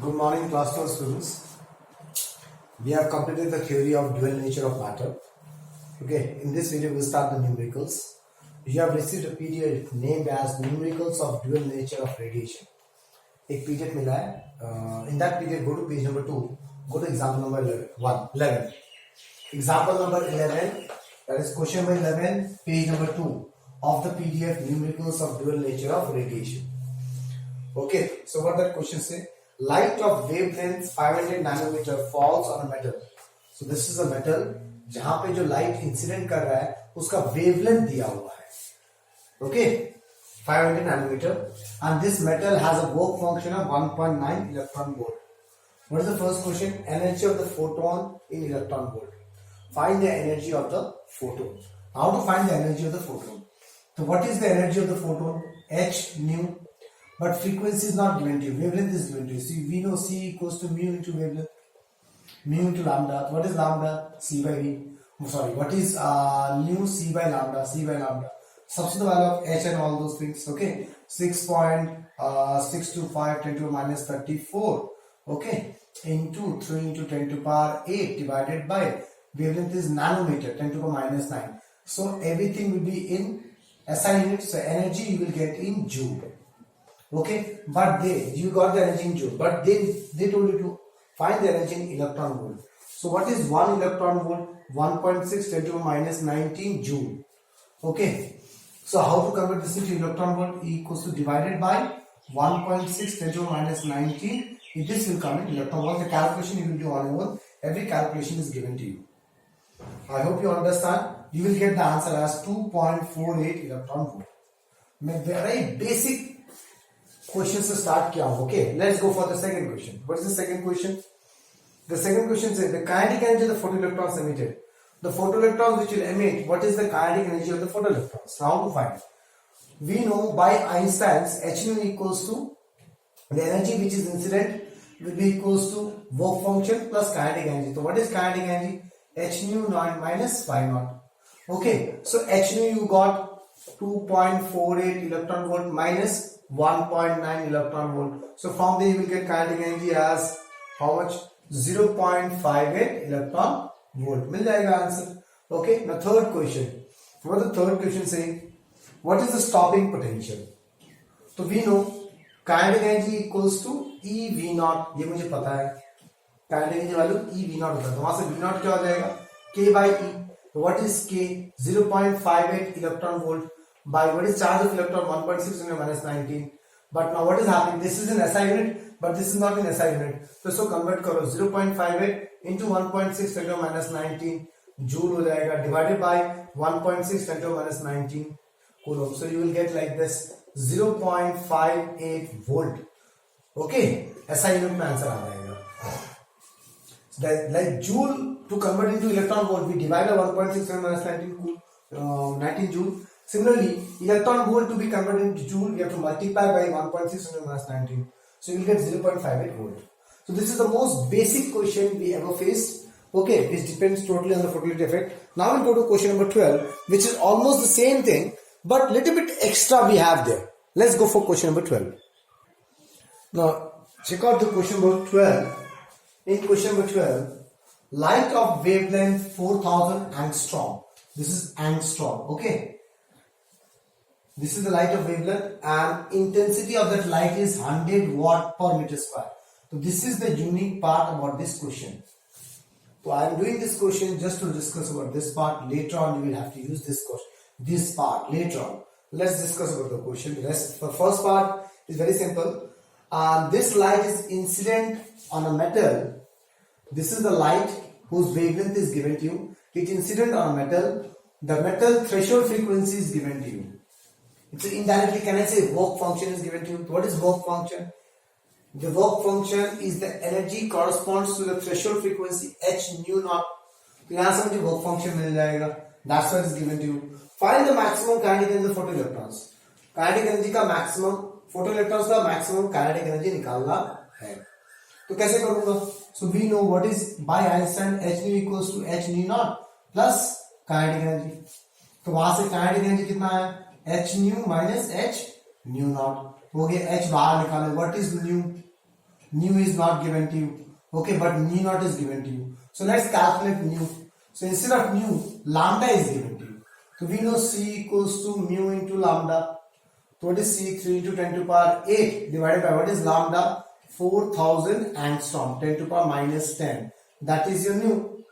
Good morning, class 12 students. We have completed the theory of dual nature of matter. Okay, in this video we will start the numericals. You have received a PDF named as Numericals of Dual Nature of Radiation. एक PDF मिला है. In that PDF, go to page number 2. Go to example number 11. Example number 11. That is question number 11, page number 2 of the PDF Numericals of Dual Nature of Radiation. Okay, so what that question say? Light of wavelength 500 nanometer falls on a metal. So this is a metal जहां पे जो light incident कर रहा है उसका wavelength दिया हुआ है. Okay, 500 nanometer, and this metal has a work function of 1.9 electron volt. What is the first question? Energy of the photon in electron volt. Find the energy of the photon. How to find the energy of the photon? So what is the energy of the photon? H nu. But frequency is not given to you. Wavelength is given to you. See, we know C equals to mu into wavelength. Mu into lambda. What is lambda? C by V. Sorry, what is nu? C by lambda. C by lambda. Substitute the value of H and all those things. Okay. 6.625 10 to the minus 34. Okay. Into 3 into 10 to the power 8 divided by wavelength is nanometer 10 to the minus 9. So everything will be in SI units. So energy you will get in joule. Okay, but you got the energy in joule, but they told you to find the energy in electron volt. So what is 1 electron volt? 1.6 10 to the minus 19 joule. Okay, so how to convert this into electron volt? E equals to divided by 1.6 10 to the minus 19. This will come in electron volt. The calculation you will do on your own. Every calculation is given to you. I hope you understand. You will get the answer as 2.48 electron volt. Very basic question से start किया हूँ. Okay, let's go for the second question. What is the second question? The second question says the kinetic energy of the photoelectrons emitted. The photoelectrons which will emit, what is the kinetic energy of the photoelectrons? How to find? We know by Einstein's H nu equals to the energy which is incident will be equals to work function plus kinetic energy. So what is kinetic energy? H nu naught minus phi naught. Okay, so H nu you got 2.48 electron volt minus 1.9 electron volt. So from there you will get kinetic energy as how much? 0.58 electron volt. मिल जाएगा answer. Okay. Now third question. What the third question saying? What is the stopping potential? So we know kinetic energy equals to E V naught. ये मुझे पता है. Kinetic energy value E V naught होता है. तो वहां से V naught क्या हो जाएगा? K by E. So what is K? 0.58 electron volt. By what is charge of electron? 1.6 into minus 19. But now what is happening? This is in SI unit, but this is not in SI unit. So convert करो 0.58 into 1.6 10 to minus 19 joule हो जाएगा divided by 1.6 10 to minus 19 coulomb. So you will get like this 0.58 volt. Okay, SI unit में answer आ जाएगा. So that, like joule to convert into electron volt, we divide by 1.6 10 to minus 19 joule. Similarly, electron volt to be converted into joule, we have to multiply by 1.6 into minus 19. So you will get 0.58 volt. So this is the most basic question we ever faced. Okay, which depends totally on the photoelectric effect. Now we'll go to question number 12, which is almost the same thing, but little bit extra we have there. Let's go for question number 12. Now, check out the question number 12. In question number 12, light of wavelength 4000 angstrom. This is angstrom, okay? This is the light of wavelength and intensity of that light is 100 watt per meter square. So this is the unique part about this question. So I am doing this question just to discuss about this part. Later on you will have to use this question, this part later on. Let's discuss about the question. The first part is very simple. This light is incident on a metal. This is the light whose wavelength is given to you. It incident on a metal. The metal threshold frequency is given to you. So indirectly, can I say work function is given to you? What is work function? The work function is the energy corresponds to the threshold frequency H nu naught. तो यहाँ से मुझे work function मिल जाएगा. That's what is given to you. Find the maximum kinetic energy of photoelectrons. Kinetic energy का maximum, photoelectrons का maximum kinetic energy निकालना है. तो कैसे करूँगा? So we know what is by Einstein H nu equals to H nu naught plus kinetic energy. तो वहां से kinetic energy कितना है? H nu minus H nu naught. हो गया. H बाहर निकालो. What is nu? nu is not given to you. Okay, but nu naught is given to you. So let's calculate nu. So instead of nu, lambda is given to you. So we know C equals to mu into lambda. So what is C? 3 into 10 to the power 8 divided by what is lambda? 4000 angstrom, 10 to the power minus 10. That is your nu.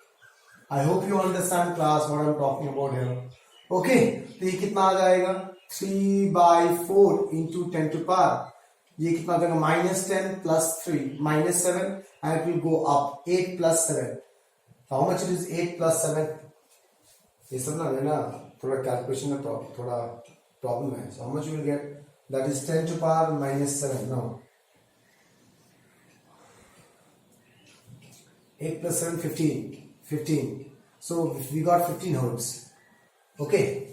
I hope you understand class what I am talking about here. Okay, तो ये कितना आ जाएगा? 3 by 4 into 10 to the power. ये कितना आ जाएगा? minus 10 plus 3 minus 7 and it will go up 8 plus 7. So how much it is 8 plus 7? ये सब ना थोड़ा calculation में थोड़ा problem है. So how much you will get? That is 10 to the power minus 7. No. 8 plus 7, 15. 15. So we got 15 hertz. Okay.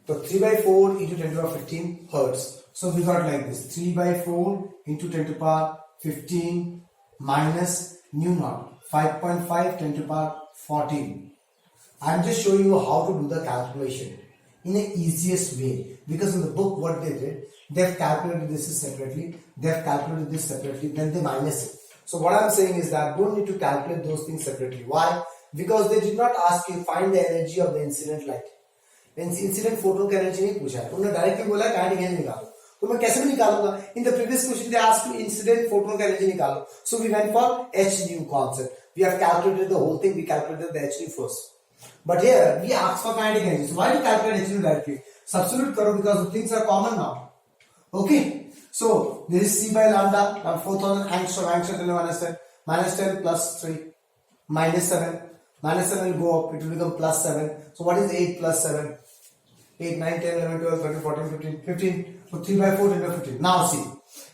So 3 by 4 into 10 to the power 15 hertz. So we got like this. 3 by 4 into 10 to the power 15 minus nu naught. 5.5 10 to the power 14. I am just showing you how to do the calculation in the easiest way, because in the book what they did, they have calculated this separately, they have calculated this separately, then they minus it. So what I am saying is that don't need to calculate those things separately. Why? Because they did not ask you find the energy of the incident light. Incident photon का energy नहीं पूछा है, उन्होंने directly बोला kinetic energy निकालो. तो मैं कैसे भी निकालूंगा? In the previous question they asked you incident photon का energy निकालो. So we went for h nu concept. We have calculated the whole thing. We calculated the h nu first. But here we ask for kinetic energy. So why do you calculate h nu directly? Substitute करो because the things are common now. Okay. So this is C by lambda 4000 angstrom minus 10 plus 3 minus 7. Minus 7 will go up. It will become plus 7. So what is 8 plus 7? 8, 9, 10, 11, 12, 13, 14, 15, 15. So 3 by 4 10 by 15. Now see.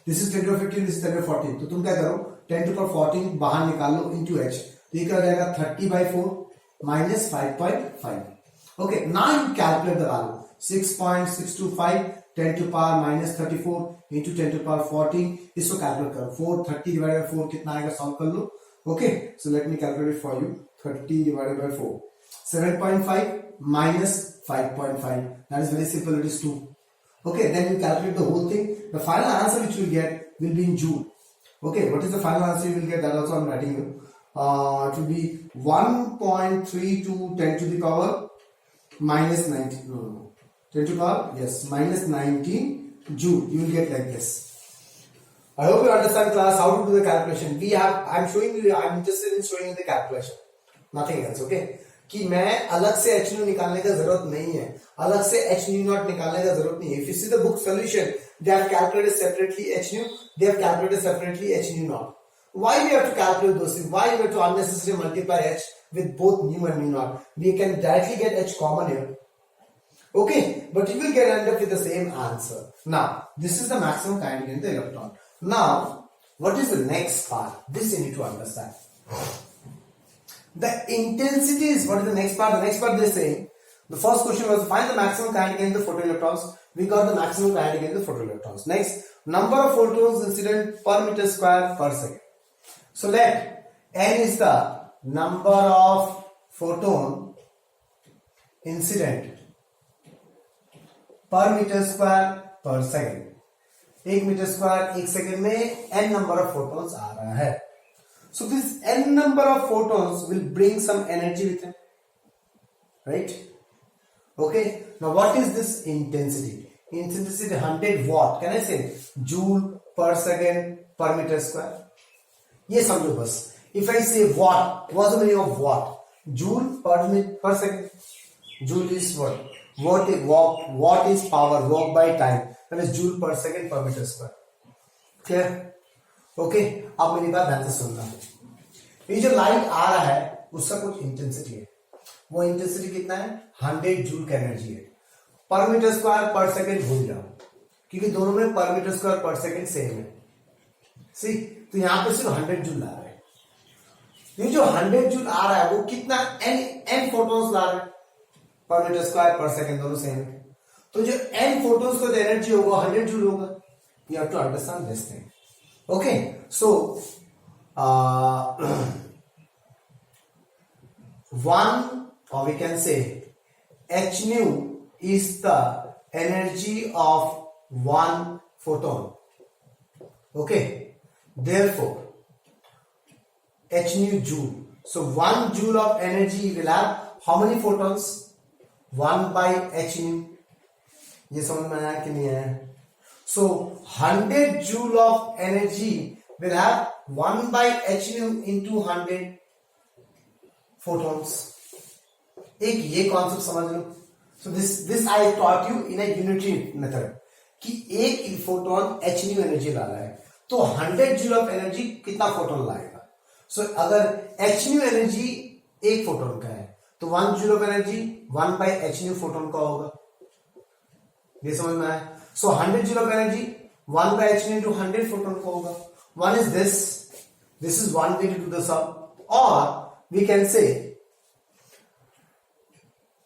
This is 10 to 15. This is 10 by 14. तो तुम क्या करो? 10 to the power 14 बाहर निकाल लो into h. तो ये क्या हो जाएगा? 30 by 4 minus 5.5. Okay. Now you calculate the value. 6.625 10 to the power minus 34 into 10 to the power 14. इसको calculate करो. 430 divided by 4 कितना आएगा? Solve कर लो. Okay. So let me calculate it for you. 30 divided by 4. 7.5 minus 5.5. That is very simple. It is 2. Okay. Then you calculate the whole thing. The final answer which you will get will be in joule. Okay. What is the final answer you will get? That also I am writing you. It will be 1.32 10 to the power minus 19. No. 10 to the power, yes, minus 19 joule. You will get like this. I hope you understand class how to do the calculation. I'm interested in showing you the calculation. Nothing else, okay? कि मैं अलग से h nu निकालने का जरूरत नहीं है, अलग से h nu naught निकालने का जरूरत नहीं है. If you see the book solution, they have calculated separately h nu, they have calculated separately h nu naught. Why we have to calculate those things? Why we have to unnecessarily multiply h with both nu and nu naught? We can directly get h common here. Okay, but you will end up with the same answer. Now, this is the maximum kinetic energy of the electron. Now, what is the next part? This you need to understand. The intensity is what is the next part? The next part they say, the first question was find the maximum kinetic energy of the photoelectrons. We got the maximum kinetic energy of the photoelectrons. Next, number of photons incident per meter square per second. So let n is the number of photon incident per meter square per second. 1 meter square 1 second में n number of photons आ रहा है. So this n number of photons will bring some energy with it, right? Okay. Now what is this intensity? Intensity 100 watt. Can I say joule per second per meter square? ये समझो बस. If I say watt, what's the meaning of watt? Joule per second. Joule is what? Watt is power. Walk by time. That is joule per second per meter square. Clear? Okay. अब मेरी बात ध्यान से सुनना. ये जो light आ रहा है उसका कुछ इंटेंसिटी है. वो इंटेंसिटी कितना है? 100 जूल का एनर्जी है. पर मीटर स्क्वायर पर सेकंड भूल जाओ, क्योंकि दोनों में पर मीटर स्क्वायर पर सेकंड सेम है. सी, तो यहां पे सिर्फ 100 जूल आ रहा है. ये जो 100 जूल आ रहा है वो कितना n फोटॉन्स ला रहा है. पर मीटर स्क्वायर पर सेकंड दोनों सेम है. तो जो n फोटॉन्स का एनर्जी होगा 100 जूल होगा. You have to understand this thing. Okay. So one, or we can say h nu is the energy of one photon. Okay. Therefore, h nu joule. So 1 joule of energy will have how many photons? 1 by h nu. ये समझ में आया कि नहीं आया? So 100 joule of energy will have 1 by h nu into 100 photons. एक ये concept समझ लो. So this I taught you in a unitary method कि एक फोटोन h nu एनर्जी ला रहा है तो 100 जूल ऑफ एनर्जी कितना फोटोन लाएगा. सो अगर h nu एनर्जी एक फोटोन का है तो 1 joule of energy 1 by h nu photon का होगा. ये समझ में आया. सो 100 joule of energy 1 by h nu into 100 photon का होगा. One is this is one way to do the sum, or we can say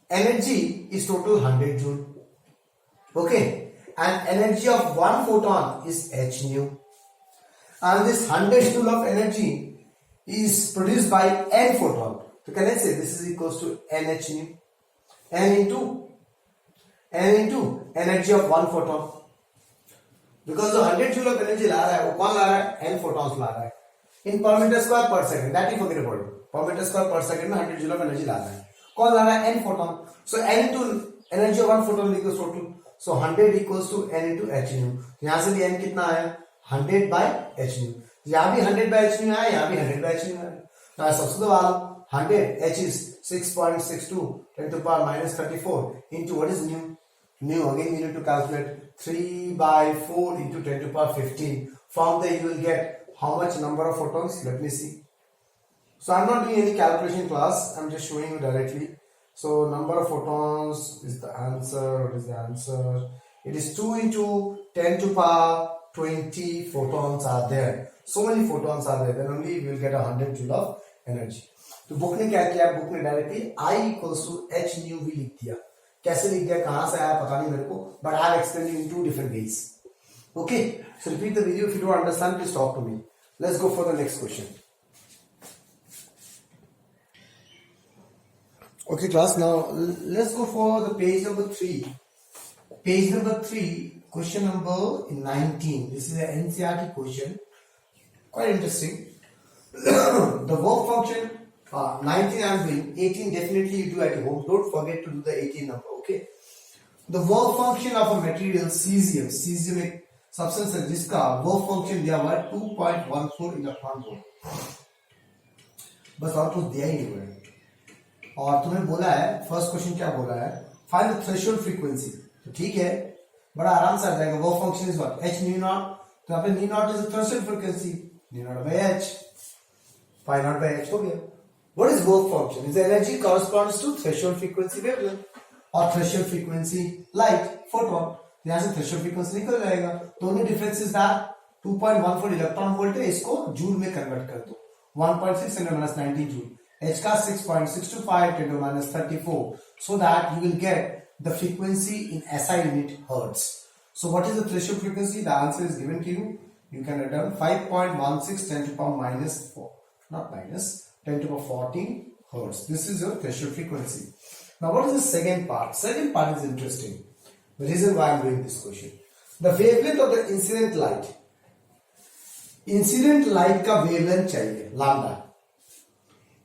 energy is total 100 joule. Okay, and energy of one photon is h nu, and this 100 joule of energy is produced by n photon. So can I say this is equals to n h nu, n into energy of one photon, because the 100 joule of energy ला रहा है वो कौन ला रहा है? n photons ला रहा है in per meter square per second. That you forget about it. Per meter square per second में 100 joule of energy ला रहा है. कौन ला रहा है? n photon. So n into energy of one photon equals total. So 100 equals to n into h nu. यहाँ से भी n कितना आया? 100 by h nu. यहाँ भी 100 by h nu आया, यहाँ भी 100 by h nu आया. तो सबसे तो वाला 100 h is 6.62 10 to the power minus 34 into what is nu? Nu again you need to calculate 3 by 4 into 10 to the power 15. From there you will get how much number of photons? Let me see. So I'm not doing any calculation class. I'm just showing you directly. So number of photons is the answer. What is the answer? It is 2 into 10 to the power 20 photons are there. So many photons are there. Then only we will get 100 joule of energy. तो book ने क्या किया? Book ने directly I equals to h nu v लिख दिया. कैसे लिख दिया, कहां से आया पता नहीं मेरे को, but I have explained you in 2 different ways. Okay, so repeat the video. If you don't understand, please talk to me. Let's go for the next question. Okay class, now let's go for the page number 3. Page number 3, question number 19. This is an NCERT question. Quite interesting. The work function 19 I am doing, 18 definitely you do at home. Don't forget to do the 18 number. Okay. The work function of a material cesium एक substance है जिसका work function दिया हुआ है 2.14 electron volt. बस और कुछ दिया ही नहीं हुआ है. और तुम्हें बोला है फर्स्ट क्वेश्चन क्या बोला है? Find the threshold frequency. तो ठीक है, बड़ा आराम से आ जाएगा. Work function is what? h nu naught. तो यहाँ पे nu naught is the threshold frequency. nu naught by h, phi naught by h हो गया. What is work function? Is the energy corresponds to threshold frequency wavelength or threshold frequency light photon. यहाँ से threshold frequency निकल जाएगा. तो only difference is that 2.14 electron volt है, इसको joule में कन्वर्ट कर दो. 1.6 × 10⁻⁹ जूल. h का 6.625 × 10⁻34, so that you will get the frequency in SI unit hertz. So what is the threshold frequency? The answer is given to you. You can write down 5.16 10 to the power minus 4, not minus 10 to the power 14 hertz. This is your threshold frequency. Now what is the second part? Second part is interesting. The reason why I am doing this question. The wavelength of the incident light. Incident light का wavelength चाहिए lambda.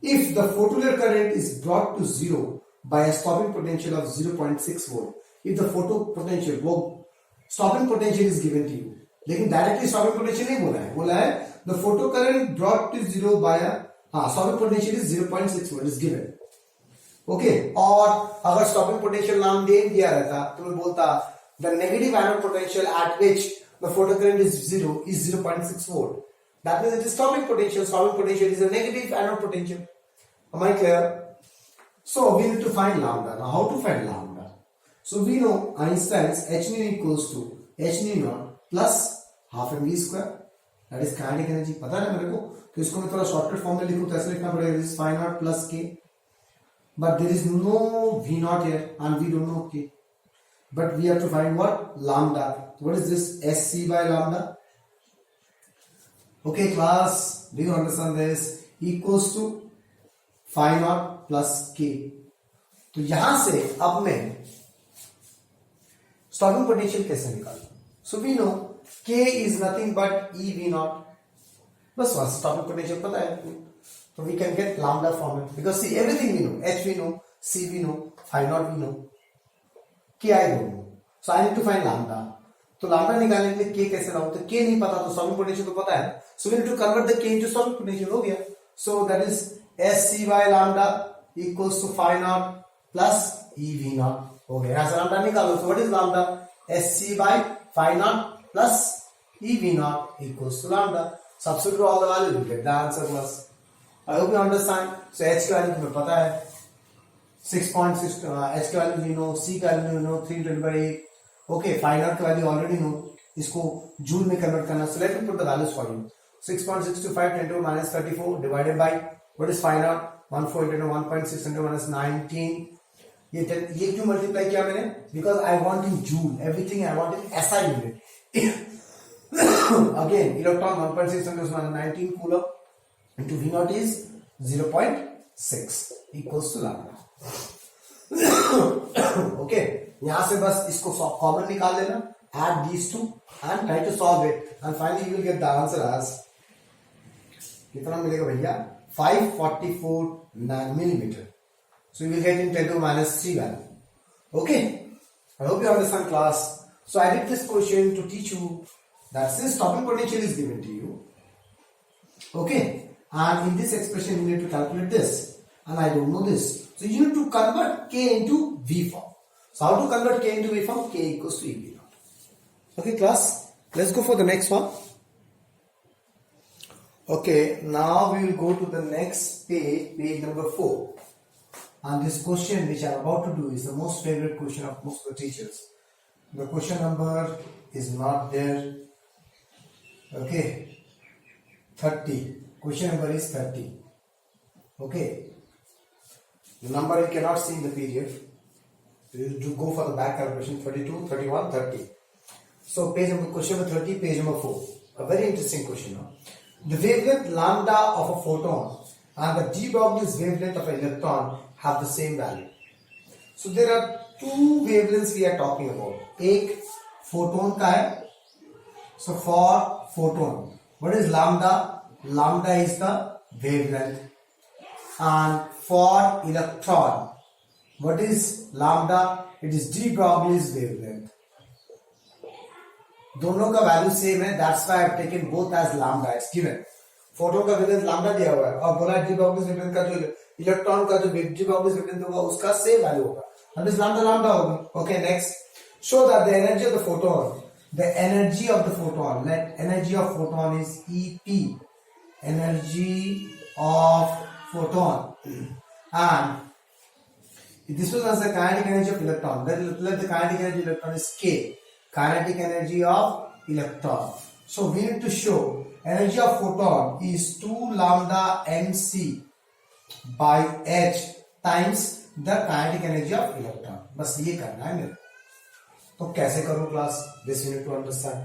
If the photoelectric current is brought to zero by a stopping potential of 0.6 volt, if the photo potential, वो stopping potential is given to you, लेकिन directly stopping potential नहीं बोला है, बोला है the photo current brought to zero by a stopping potential is 0.6 volt is given. Okay, और अगर stopping potential नाम दे दिया रहता तो मैं बोलता the negative anode potential at which the photo current is zero is 0.6 volt. That means it is stopping potential. Stopping potential is a negative anode potential. Am I clear? So we need to find lambda. Now how to find lambda? So we know Einstein's h nu equals to h nu naught plus half mv square. That is kinetic energy. पता है मेरे को? तो इसको मैं थोड़ा shortcut form में लिखूं तो ऐसे लिखना पड़ेगा. This is phi naught plus k. But there is no v naught here and we don't know k. But we have to find what? Lambda. What is this? Sc by lambda. Okay class, do you understand this? Equals to phi naught plus k. तो यहां से अब मैं stopping potential कैसे निकालूं? So we know k is nothing but ev naught. बस वहां से टॉपिक पोटेंशियल पता है तो we can get lambda from it because see everything we know, h we know, c we know, phi naught we know, k I don't know, so I need to find lambda. तो lambda निकालने के लिए k कैसे लाऊं, तो k नहीं पता तो सॉल्विंग पोटेंशियल तो पता है, so we need to convert the k into solving potential. हो गया, so that is sc by lambda equals to phi naught plus ev naught. हो गया, यहां से लैम्डा निकालो, so what is lambda? sc by phi naught plus ev naught equals to lambda. Substitute all the values, you get the answer plus. I hope you understand. So h की value तुम्हें पता है 6.6, h की value you know, c की value you know 3 divided by 8. Okay, phi naught की value already know, इसको joule में convert करना. So let me put the values for you. 6.625 10 to the minus 34 divided by what is phi naught? 148 into 1.6 10 to the minus 19. ये क्यों multiply किया मैंने? Because I want in joule, everything I want in SI unit. Again, electron 1.6 10 to the minus 19 coulomb into V naught is 0.6 equals to lambda. Okay, यहां से बस इसको common निकाल लेना, add these two and try to solve it and finally you will get the answer as कितना मिलेगा भैया 544 millimeter. So you will get in 10 to the minus 3 value. Okay, I hope you understand class. So I did this question to teach you that since topic potential is given to you, okay, and in this expression you need to calculate this and I don't know this, so you need to convert k into V form. So how to convert k into V form? K equals to EV naught. Okay class, let's go for the next one. Okay, now we will go to the next page, page number 4, and this question which I am about to do is the most favorite question of most of the teachers. The question number is not there. Okay, 30. Question number is 30. Okay, the number you cannot see in the PDF. You will go for the back calculation 32, 31, 30. So page number, question number 30, page number 4. A very interesting question now. The wavelength lambda of a photon and the de Broglie's wavelength of an electron have the same value. So there are two wavelengths we are talking about. एक photon का है. So for photon, what is lambda? Lambda is the wavelength. And for electron, what is lambda? It is de Broglie's wavelength. दोनों का value same है, that's why I have taken both as lambda. It's given. Photon का wavelength lambda दिया हुआ है और बोला D ब्रॉग्लीज wavelength का जो इलेक्ट्रॉन का जो डी ब्रॉग्लीज वेवलेंथ होगा उसका सेम वैल्यू होगा. दैट इज लैम्डा लैम्डा होगा. Okay, next. Show that the energy of the photon, the energy of the photon, let energy of photon is EP, energy of photon, and this was the kinetic energy of electron. Let the kinetic energy of electron is k, kinetic energy of electron. So we need to show energy of photon is 2 lambda mc by h times the kinetic energy of electron. बस ये करना है मेरे. तो कैसे करूं class? This you need to understand.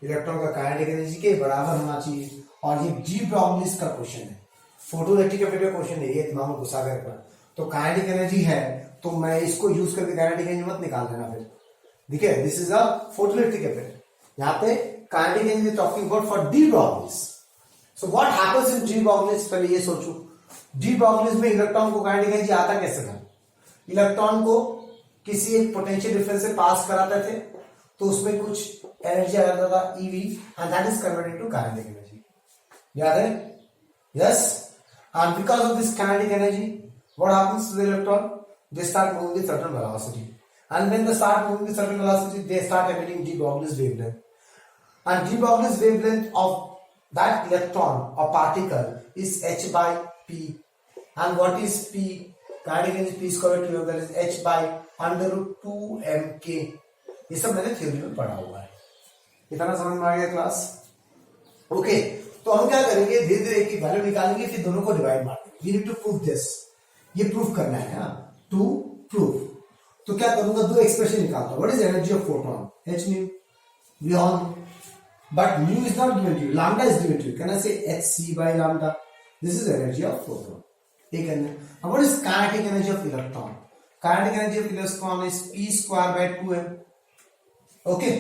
Electron का kinetic energy के बराबर होना चाहिए और ये डी ब्रॉग्लीज का क्वेश्चन है, फोटोइलेक्ट्रिक का क्वेश्चन है, ये दिमाग में घुसा कर रखना. तो काइनेटिक एनर्जी है तो मैं इसको यूज करके काइनेटिक एनर्जी मत निकाल देना फिर. देखिए, this is a photoelectric effect. यहाँ पे kinetic energy talking about for de Broglie's. So what happens in de Broglie's? पहले ये सोचो, डी ब्रॉग्लीज में इलेक्ट्रॉन को काइनेटिक एनर्जी आता कैसे था? इलेक्ट्रॉन को किसी एक पोटेंशियल डिफरेंस से पास कराते थे तो उसमें कुछ एनर्जी आ जाता था eV, and that is converted to kinetic energy. याद है? Yes. And because of this kinetic energy what happens to the electron? They start moving with certain velocity. And when they start moving with certain velocity, they start emitting de Broglie's wavelength. And de Broglie's wavelength of that electron or particle is h by p. And what is p? Kinetic energy p square to that is h by under root 2 mk. ये सब मैंने theory में पढ़ा हुआ है. इतना समझ में आ गया क्लास? ओके, तो हम क्या करेंगे, धीरे धीरे एक वैल्यू निकालेंगे, फिर दोनों को डिवाइड मार देंगे. We need to prove this. ये प्रूफ करना है. To proof. तो क्या करूंगा, दो एक्सप्रेशन निकालता हूं. What is energy of photon? h nu. We all know, but nu is not given to you, lambda is given to you. Can I say hc by lambda? This is energy of photon. ठीक है ना? अब what is kinetic energy of electron? Kinetic energy of electron is p square by 2m. Okay,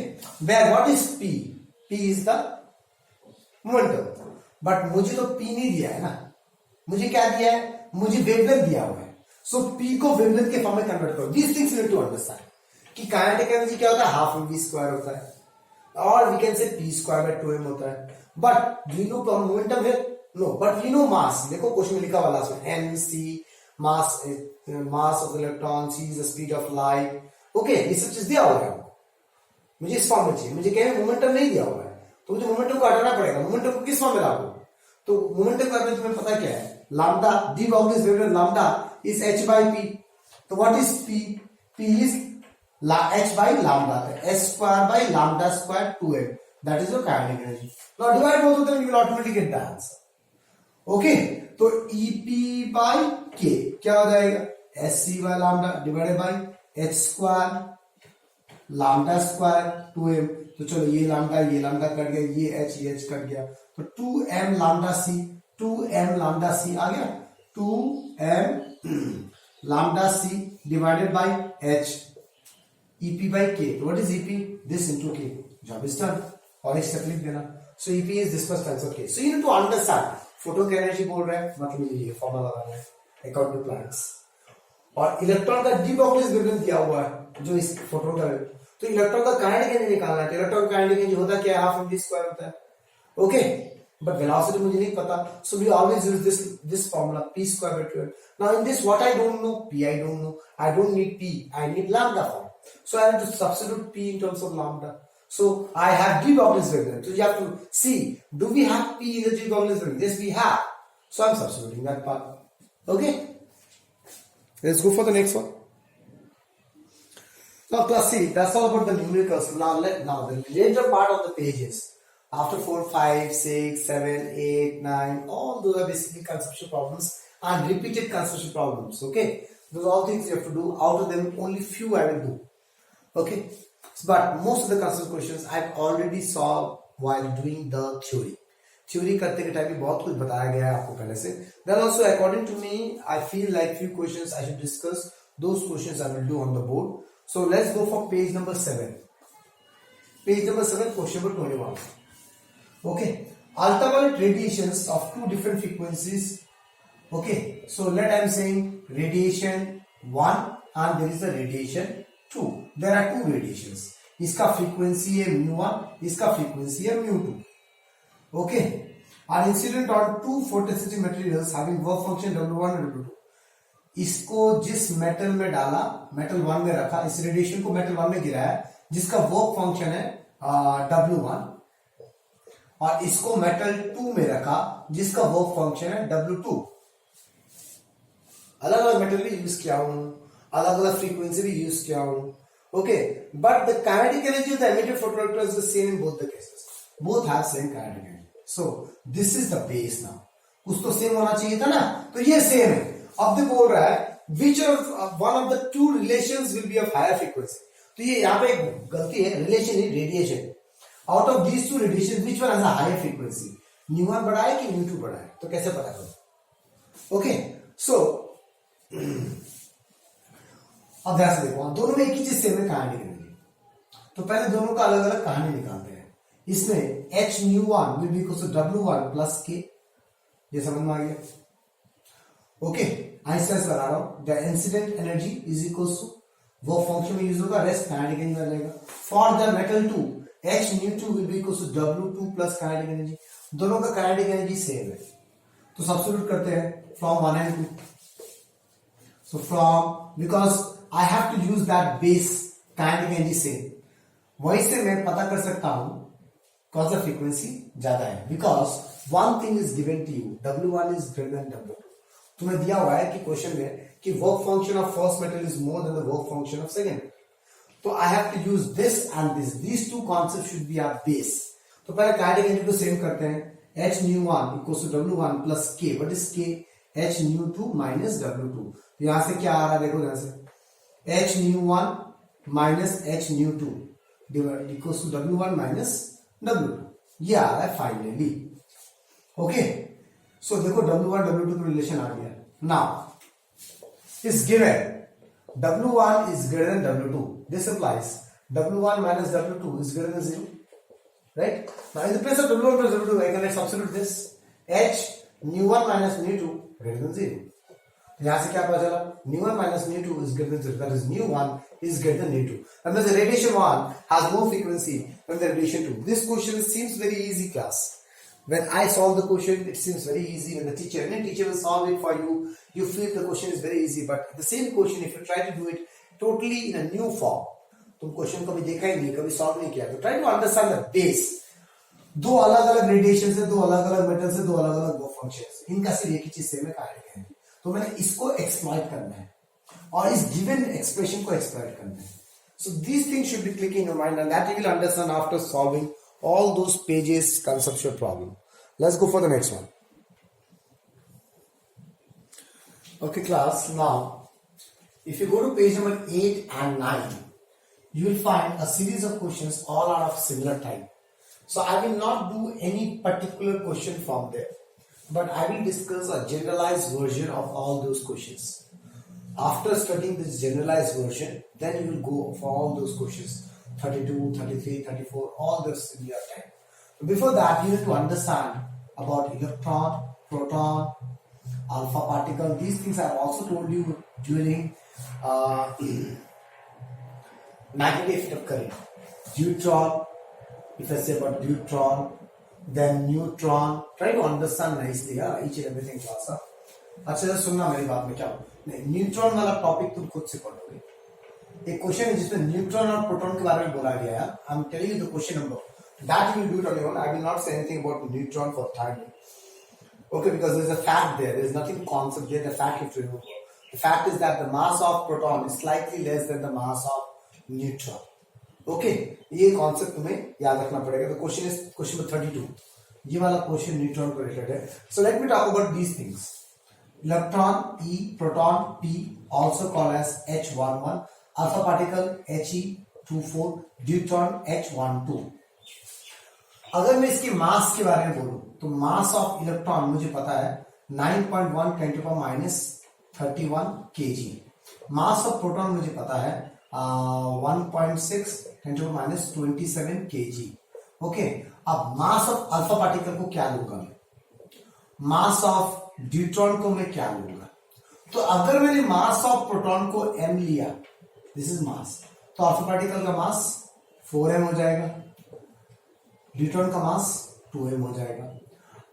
where what is p? p is the momentum. But मुझे तो P नहीं दिया है ना, मुझे क्या दिया है, मुझे वेवलेंथ दिया हुआ है। सो P को वेवलेंथ के फॉर्म में कन्वर्ट करो। These things you need to understand कि काइनेटिक एनर्जी क्या होता है, हाफ mv स्क्वायर होता है, और we can say P square by 2m होता है। बट वी नो मोमेंटम है, no, but we know mass. देखो क्वेश्चन में लिखा वाला है mc, mass of electron, c is the speed of light. Okay, ये सब चीज दिया हुआ है हमको, मुझे इस फॉर्म में चाहिए, मुझे क्या है, मोमेंटम नहीं दिया हुआ है, तो मुझे मोमेंटम को हटाना पड़ेगा। मोमेंटम को किस फॉर्म में लाऊं, तो मोमेंटम का तुम्हें पता क्या है, lambda, D bound is greater lambda is h by p। तो what is p, p is h by lambda, s square by lambda square 2m, that is your kinetic energy. Now divide both of them, you will automatically get the answer. Okay, तो EP by K क्या हो जाएगा, SC by lambda divided by h square lambda square 2m। तो चलो ये lambda cut गया, ये h cut गया, तो 2m lambda c, 2m lambda c आ गया, 2m lambda c divided by h, EP by K। What is EP? This into K. Job is done. और एक स्टेप लिख देना। So EP is this much times of K. So you need to understand. Photo की energy बोल रहा है, मतलब ये फॉर्मूला लगाना है अकॉर्डिंग टू प्लैंक्स। और इलेक्ट्रॉन का डी ब्रॉगलीज वेवलेंथ दिया हुआ है जो इस फोटोन का, तो इलेक्ट्रॉन का काइनेटिक एनर्जी निकालना है। तो इलेक्ट्रॉन का काइनेटिक एनर्जी होता क्या है, हाफ mv स्क्वायर होता है। ओके, बट वेलोसिटी मुझे नहीं पता, so we always use this formula p square by 2m। Now in this what I don't know, p I don't know, I don't need p, I need lambda form. So I have to substitute P in terms of lambda. So I have d Broglie wavelength. So you have to see, do we have P in the d Broglie wavelength? Yes, we have. So I'm substituting that part. Okay. Let's go for the next one. Now class C, that's all about the numericals. Now the later part of the pages, after 4, 5, 6, 7, 8, 9, all those are basically conceptual problems and repeated conceptual problems. Okay. Those are all things you have to do. Out of them, only few I will do. Okay, but most of the concept questions I've already solved while doing the theory. Theory करते के time में बहुत कुछ बताया गया है आपको पहले से. Then also according to me, I feel like few questions I should discuss. Those questions I will do on the board. So let's go for page number 7. Page number 7, question number 21. Okay, ultraviolet radiations of two different frequencies. Okay, so let I'm saying radiation 1 and there is a radiation 2. There are two radiations. इसका frequency है mu1, इसका frequency है mu2. Okay, are incident on two photosensitive materials having work function W1 and W2. इसको जिस metal में डाला, metal 1 में रखा, इस रेडिएशन को मेटल 1 में गिराया जिसका वर्क फंक्शन है W1, और इसको मेटल 2 में रखा जिसका वर्क फंक्शन है W2। अलग अलग मेटल भी यूज किया हूं, अलग अलग फ्रीक्वेंसी भी यूज किया हूं। Okay, but the kinetic energy of the emitted photoelectron is the same in both the cases, both have same kinetic energy. So this is the base. Now कुछ तो सेम होना चाहिए था ना, तो ये सेम है। अब देखो बोल रहा है which one of the two relations will be of higher frequency. तो ये यहाँ पे एक गलती है, रिलेशन है radiation. Out of these two radiation which one has a higher frequency, न्यू1 बड़ा है कि न्यू2 बड़ा है, तो कैसे पता करो। ओके, सो अब ध्यान से देखो, दोनों में एक ही चीज सेम है, काइनेटिक एनर्जी। तो पहले दोनों का अलग अलग कहानी निकालते हैं। इसमें h nu1 will be equal to w1 plus k, ये समझ में आ गया। ओके, आइंस्टाइन लगा रहा हूं, the incident energy is equal to, वो फंक्शन में यूज होगा, रेस्ट काइनेटिक एनर्जी आ जाएगा। For the metal 2 h nu2 will be equal to w2 plus kinetic energy. दोनों का काइनेटिक एनर्जी सेम है, तो सब्स्टिट्यूट करते हैं from 1 and 2। So from, because I have to use that base kinetic energy same, वहीं से मैं पता कर सकता हूं कौन सा फ्रीक्वेंसी ज्यादा है, because one thing is given to you, W1 is greater than W2। तुम्हें दिया हुआ है कि क्वेश्चन में कि work function of first metal is more than the work function of second. तो I have to use this and this, these two concept should be our base. तो पहले काइनेटिक एनर्जी को सेम करते हैं, h nu1 equals to W1 plus k, what is k, h nu2 minus W2। यहां से क्या आ रहा है देखो, यहां से h nu1 minus h nu2 equals to W1 minus W2, ये आ रहा है फाइनली। ओके, सो देखो W1 W2 का रिलेशन आ गया। Now is given W1 is greater than W2, this implies W1 minus W2 is greater than 0, right? Now in the place of W1 plus W2 I can substitute this, h nu1 minus nu2 greater than 0. यहाँ से क्या पता चला? nu1 minus nu2 is greater than 0. That is nu1 is greater than nu2. And the radiation 1 has more frequency than the radiation 2. This question seems very easy, class. When I solve the question, it seems very easy. When the teacher, any teacher will solve it for you, you feel the question is very easy. But the same question, if you try to do it totally in a new form, तुम question कभी देखा ही नहीं, कभी solve नहीं किया, तो try to understand the base. दो अलग अलग रेडिएशन से, दो अलग अलग मेटल से, दो अलग अलग वो फंक्शंस, इनका सिर्फ एक ही चीज सेम है, कहानी है. तो मैंने इसको एक्सप्लॉइट करना है और इस गिवन एक्सप्रेशन को एक्सप्लॉइट करना है. So these things should be clicking in your mind, and that you will understand after solving all those pages conceptual problem. Let's go for the next one. Okay, class. Now, if you go to page number 8 and 9, you will find a series of questions all are of similar type. So I will not do any particular question from there, but I will discuss a generalized version of all those questions. After studying this generalized version, then you will go for all those questions, 32, 33, 34, all the similar type. Before that, you need to understand about electron, proton, alpha particle. These things I have also told you during magnetic effect of current. Deuteron, if I say about deuteron, then neutron. Try to understand nicely, each and everything class. अच्छा जरा सुनना मेरी बात में, क्या नहीं, neutron वाला topic तुम खुद से पढ़ोगे. एक क्वेश्चन है जिसमें न्यूट्रॉन और प्रोटॉन के बारे में बोला गया है. I am telling you the question number, that you will do it on your own. I will not say anything about neutron for time. Okay, because there is a fact there. There is nothing concept there. The fact is to remember. The fact is that the mass of proton is slightly less than the mass of neutron. Okay, ये concept तुम्हें याद रखना पड़ेगा. The question is question number 32. ये वाला question neutron को related है. So let me talk about these things. Electron E, proton P, also called as H11, alpha particle He24, deuteron H12. अगर मैं इसकी मास के बारे में बोलूं तो मास ऑफ इलेक्ट्रॉन मुझे पता है 9.1 10 to the minus 31 kg. Mass of proton मुझे पता है 1.6 10 to the minus 27 kg. Okay, अब मास ऑफ अल्फा पार्टिकल को क्या लूंगा मैं, मास ऑफ ड्यूट्रॉन को मैं क्या लूंगा. तो अगर मैंने मास ऑफ प्रोटॉन को m लिया, दिस इज मास, तो अल्फा पार्टिकल का मास 4m हो जाएगा, ड्यूट्रॉन का मास 2m हो जाएगा.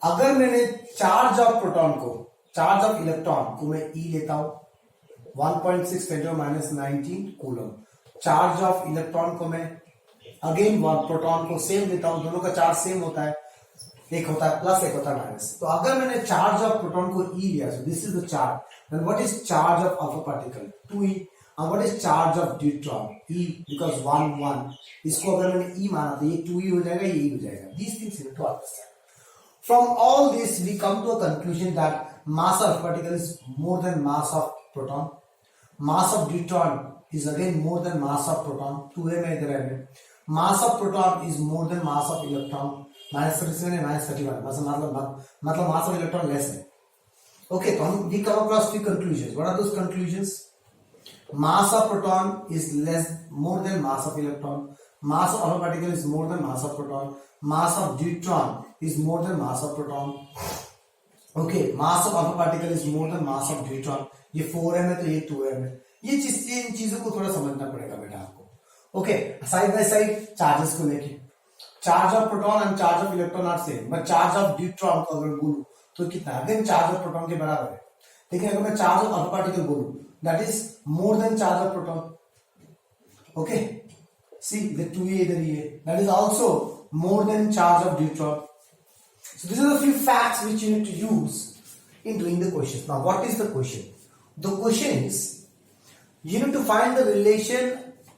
अगर मैंने चार्ज ऑफ प्रोटॉन को, चार्ज ऑफ इलेक्ट्रॉन को मैं E लेता हूं 1.6 10 to the minus 19 coulomb. Charge of electron को मैं अगेन प्रोटॉन को सेम लेता हूं, दोनों का चार्ज सेम होता है, एक होता है प्लस, एक होता है माइनस. तो अगर मैंने चार्ज ऑफ प्रोटॉन को E लिया, so this is the charge, then what is charge of alpha particle 2e, and what is charge of deuteron E, because 1 1, इसको अगर मैंने E माना तो ये 2e हो जाएगा, ये E हो जाएगा. These things you need to understand. From all this we come to a conclusion that mass of particle is more than mass of proton. Mass of deuteron is again more than mass of proton, 2m है इधर है. Mass of proton is more than mass of electron, -37 है -31, मतलब mass of electron less है. Okay, so we come across three conclusions. What are those conclusions? Mass of proton is more than mass of electron. Mass of alpha particle is more than mass of proton. Mass of deuteron is more than mass of proton. Okay, mass of alpha particle is more than mass of deuteron. ये 4m है तो ये 2m है. ये इन चीजों को थोड़ा समझना पड़ेगा बेटा आपको. Okay, side by side charges को लेके, charge of proton and charge of electron are same, but charge of deuteron को अगर बोलूं तो कितना है, अगेन चार्ज ऑफ प्रोटॉन के बराबर है. लेकिन अगर मैं चार्ज ऑफ अल्फा पार्टिकल बोलूं, that is more than charge of proton. Okay, see the 2a इधर ही है, that is also more than charge of deuteron. So this are the few facts which you need to use in doing the question. Now what is the question? The question is you need to find the relation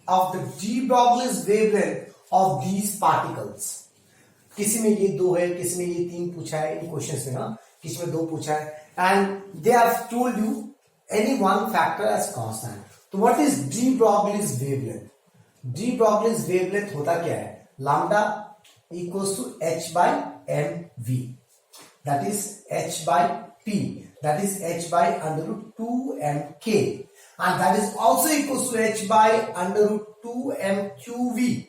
of the de Broglie's wavelength of these particles. किसी में ये 2 है, किसी में ये 3 पूछा है इन questions में, ना किसी में 2 पूछा है, and they have told you any one factor as constant. तो what is de Broglie's wavelength? de Broglie's wavelength होता क्या है, lambda equals to h by mv, that is h by p, that is h by under root 2mk, and that is also equals to h by under root 2mqv,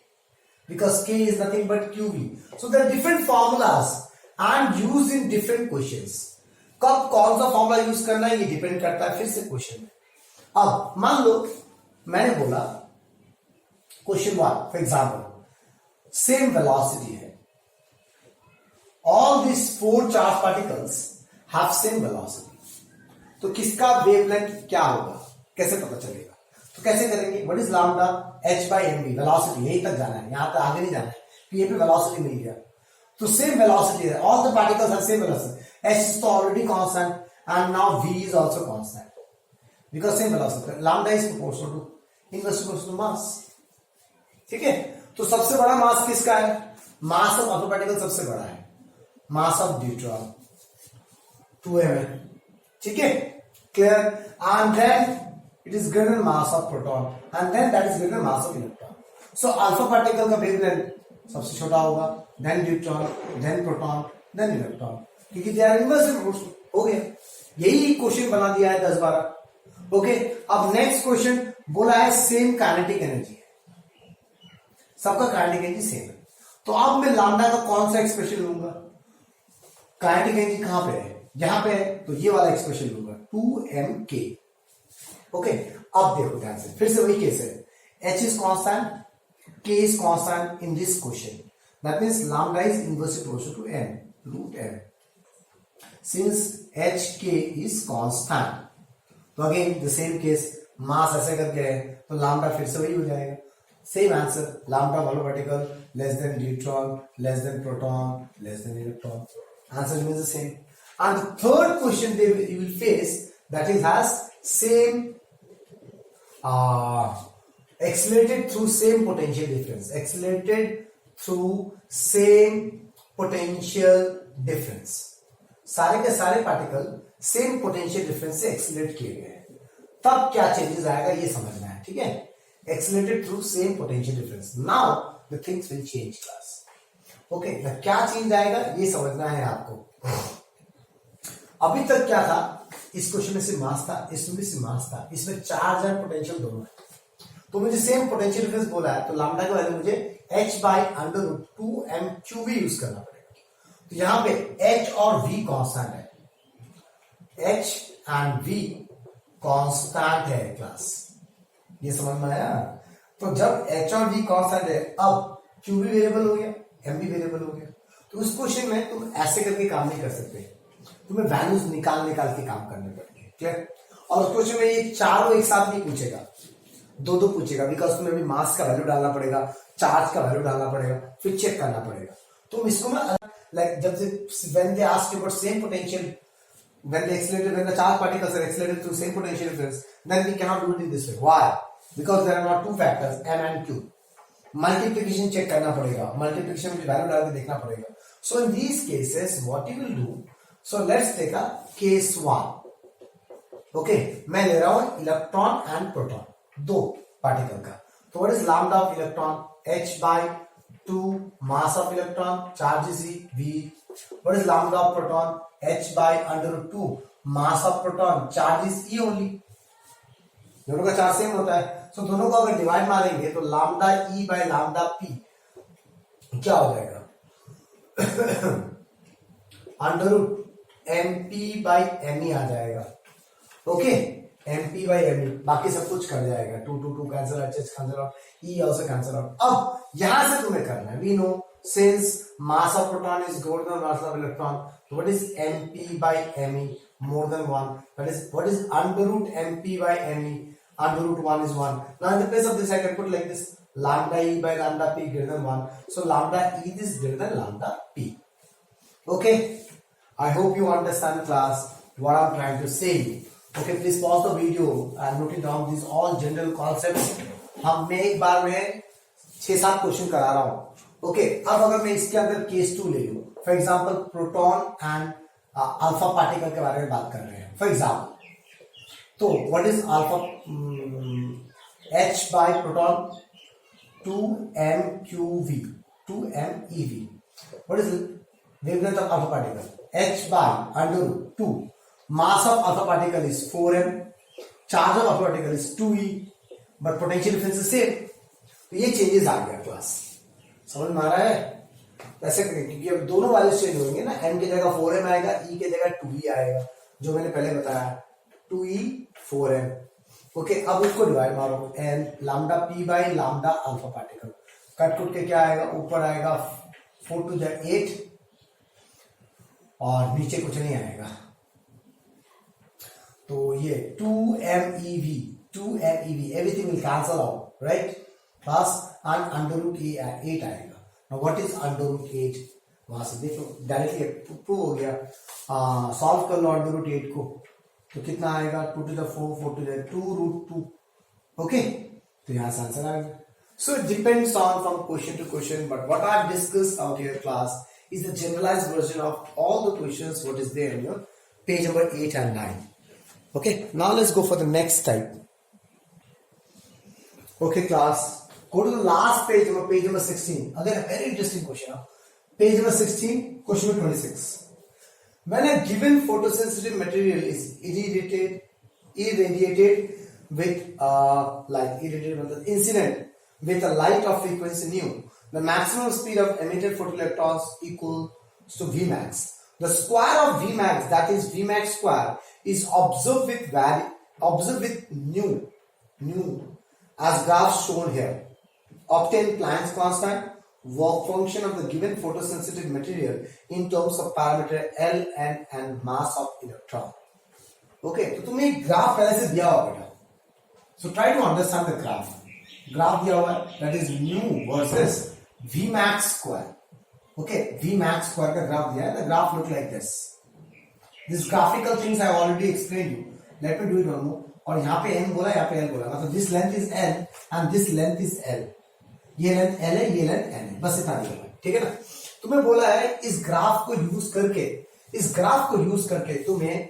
because k is nothing but qv. So there are different formulas and use in different questions. कब कौन सा formula use करना है ये depend करता है फिर से क्वेश्चन में। अब मान लो मैंने बोला question 1 for example same velocity है, all this 4 charge particles have same velocity, तो किसका वेवलेंथ क्या होगा कैसे पता चलेगा? तो कैसे करेंगे? What is lambda h by m b, velocity यही तक जाना है, यहां तक आगे नहीं जाना है, ये पे वेलोसिटी मिल गया तो सेम वेलोसिटी है, all the particles have same velocity, h is already constant and now v is also constant because same velocity, lambda is proportional to inverse proportional to mass। ठीक है, तो सबसे बड़ा मास किसका है? मास ऑफ अल्फा पार्टिकल सबसे बड़ा है, मास ऑफ न्यूट्रॉन 2m है। ठीक है, clear? And then it is greater than mass of proton and then that is greater than mass of electron. So alpha particle का वेवलेंथ सबसे छोटा होगा, then neutron, then proton, then electron, क्योंकि they are inversely proportional. हो गया, यही question बना दिया है 10-12। ओके, अब नेक्स्ट क्वेश्चन बोला है सेम काइनेटिक एनर्जी है, सबका काइनेटिक एनर्जी सेम है, तो अब मैं लैम्डा का कौन सा एक्सप्रेशन लूंगा? काइनेटिक एनर्जी कहां पे है? यहां पे है, तो ये वाला एक्सप्रेशन लूंगा 2mk। ओके, अब देखो ध्यान से, फिर से वही केस है, h is constant, k is constant in this question, that means lambda is inversely proportional to m root m, since hk is constant, तो अगेन द सेम केस, मास ऐसे करके है तो लैम्डा फिर से वही हो जाएगा, सेम आंसर, लैम्डा वाला particle less than neutron, less than proton, less than electron, answer remains the same। And the third question you will face, that is has same accelerated through same potential difference, accelerated through same potential difference, सारे के सारे particle same potential difference से accelerate किए गए हैं, तब क्या changes आएगा ये समझना है। ठीक है, accelerated through same potential difference, now the things will change class. Okay, क्या चेंज आएगा ये समझना है आपको। अभी तक क्या था, इस क्वेश्चन में सिर्फ मास था, इसमें भी सिर्फ मास था, इसमें चार्ज एंड पोटेंशियल दोनों है, तो मुझे सेम पोटेंशियल डिफरेंस बोला है, तो लैम्डा की वैल्यू मुझे h by under root 2m³ use करना पड़ेगा। तो यहां पे h और v कांस्टेंट है, h एंड v कांस्टेंट है क्लास, ये समझ में आया? तो जब h और v कांस्टेंट है, अब q भी वेरिएबल हो गया, m भी वेरिएबल हो गया, तो उस क्वेश्चन में तुम ऐसे करके काम नहीं कर सकते, तुम्हें वैल्यूज निकाल के काम करने पड़ेंगे। क्लियर? और उस क्वेश्चन में ये चारों एक साथ नहीं पूछेगा, दो पूछेगा, बिकॉज तुम्हें भी मास का वैल्यू डालना पड़ेगा, चार्ज का वैल्यू डालना पड़ेगा, फिर चेक करना पड़ेगा। तुम इसको ना लाइक जब when they ask you about same potential, when the charge particles are accelerated through same potential difference, then we cannot do it in this way. Why? Because there are not two factors m and q. Multiplication check करना पड़ेगा, multiplication में value डाल के देखना पड़ेगा। So in these cases what you will do, so let's take a case 1। Okay, मैं ले रहा हूं इलेक्ट्रॉन एंड प्रोटॉन, दो पार्टिकल का, तो what is lambda of electron? h by 2 mass of electron, charge is v। What is lambda of proton? h by under root 2 mass of proton, charge is e only, दोनों का charge same होता है, तो दोनों को अगर divide मारेंगे तो lambda e by lambda p क्या हो जाएगा? Under root mp by me आ जाएगा। ओके, mp बाई me, बाकी सब कुछ कर जाएगा, 2 cancel out, cancel out, e also cancel out. अब यहां से तुम्हें करना है, we know since mass of proton is greater than mass of electron, तो what is mp by me more than 1, that is what is under root mp by me, under root 1 is 1। Now in the place of this I can put like this, lambda e by lambda p greater than 1, so lambda e is greater than lambda p। okay, I hope you understand class what I'm trying to say। okay, please pause the video and note it down these all general concepts। मैं एक बार में 6-7 question करा रहा हूं। Okay, अब अगर मैं इसके अंदर केस 2 ले लूं, for example proton and alpha particle के बारे में बात कर रहे हैं फॉर एग्जांपल, तो what is alpha? h by proton 2mqv 2mev। What is wavelength of alpha particle? h by under root 2 mass of alpha particle is 4m, charge of alpha particle is 2e, but potential difference is same। तो ये changes आ गया class, समझ में आ रहा है? ऐसे करेंगे क्योंकि अब दोनों वैल्यूज चेंज होंगे ना, m की जगह 4m आएगा, e की जगह 2e आएगा, जो मैंने पहले बताया 2e 4m। ओके, अब उसको डिवाइड मारो, n lambda p by lambda alpha particle, cut कुट के क्या आएगा, ऊपर आएगा 4 to the 8 और नीचे कुछ नहीं आएगा, तो ये 2mev everything will cancel out, right? plus and under root 8 आएगा। now what is under root 8? वहां से देखो डायरेक्टली प्रूव हो गया, सॉल्व कर लो अंडर रूट 8 को, तो कितना आएगा 2 to the 4 4 to the 2 root 2। Okay, तो यहां से आंसर आ गया। So it depends on from question to question, but what I discussed out here class is the generalized version of all the questions what is there in your page number 8 and 9. Okay, now let's go for the next type. Okay class, go to the last page number 16. Again a very interesting question. Page number 16, question number 26. When a given photosensitive material is irradiated with incident with a light of frequency nu, the maximum speed of emitted photoelectrons equals to Vmax. The square of Vmax, that is Vmax square, is observed with nu as graph shown here. Obtain Planck's constant, work function of the given photosensitive material in terms of parameter L, N and mass of electron. Okay, तो तुम्हें एक graph पहले से दिया हुआ बेटा, so try to understand the graph. Graph दिया हुआ है, that is nu versus Vmax square. Okay, Vmax square का ग्राफ दिया है, the graph look like this. This graphical things I already explained you. Let me do it one more. और यहाँ पे n बोला, यहाँ पे l बोला, मतलब this length is n and this length is l. ये लेंथ l है, ये लेंथ n है, बस इतना दिया हुआ है, ठीक है ना। तुम्हें बोला है इस ग्राफ को यूज करके तुम्हें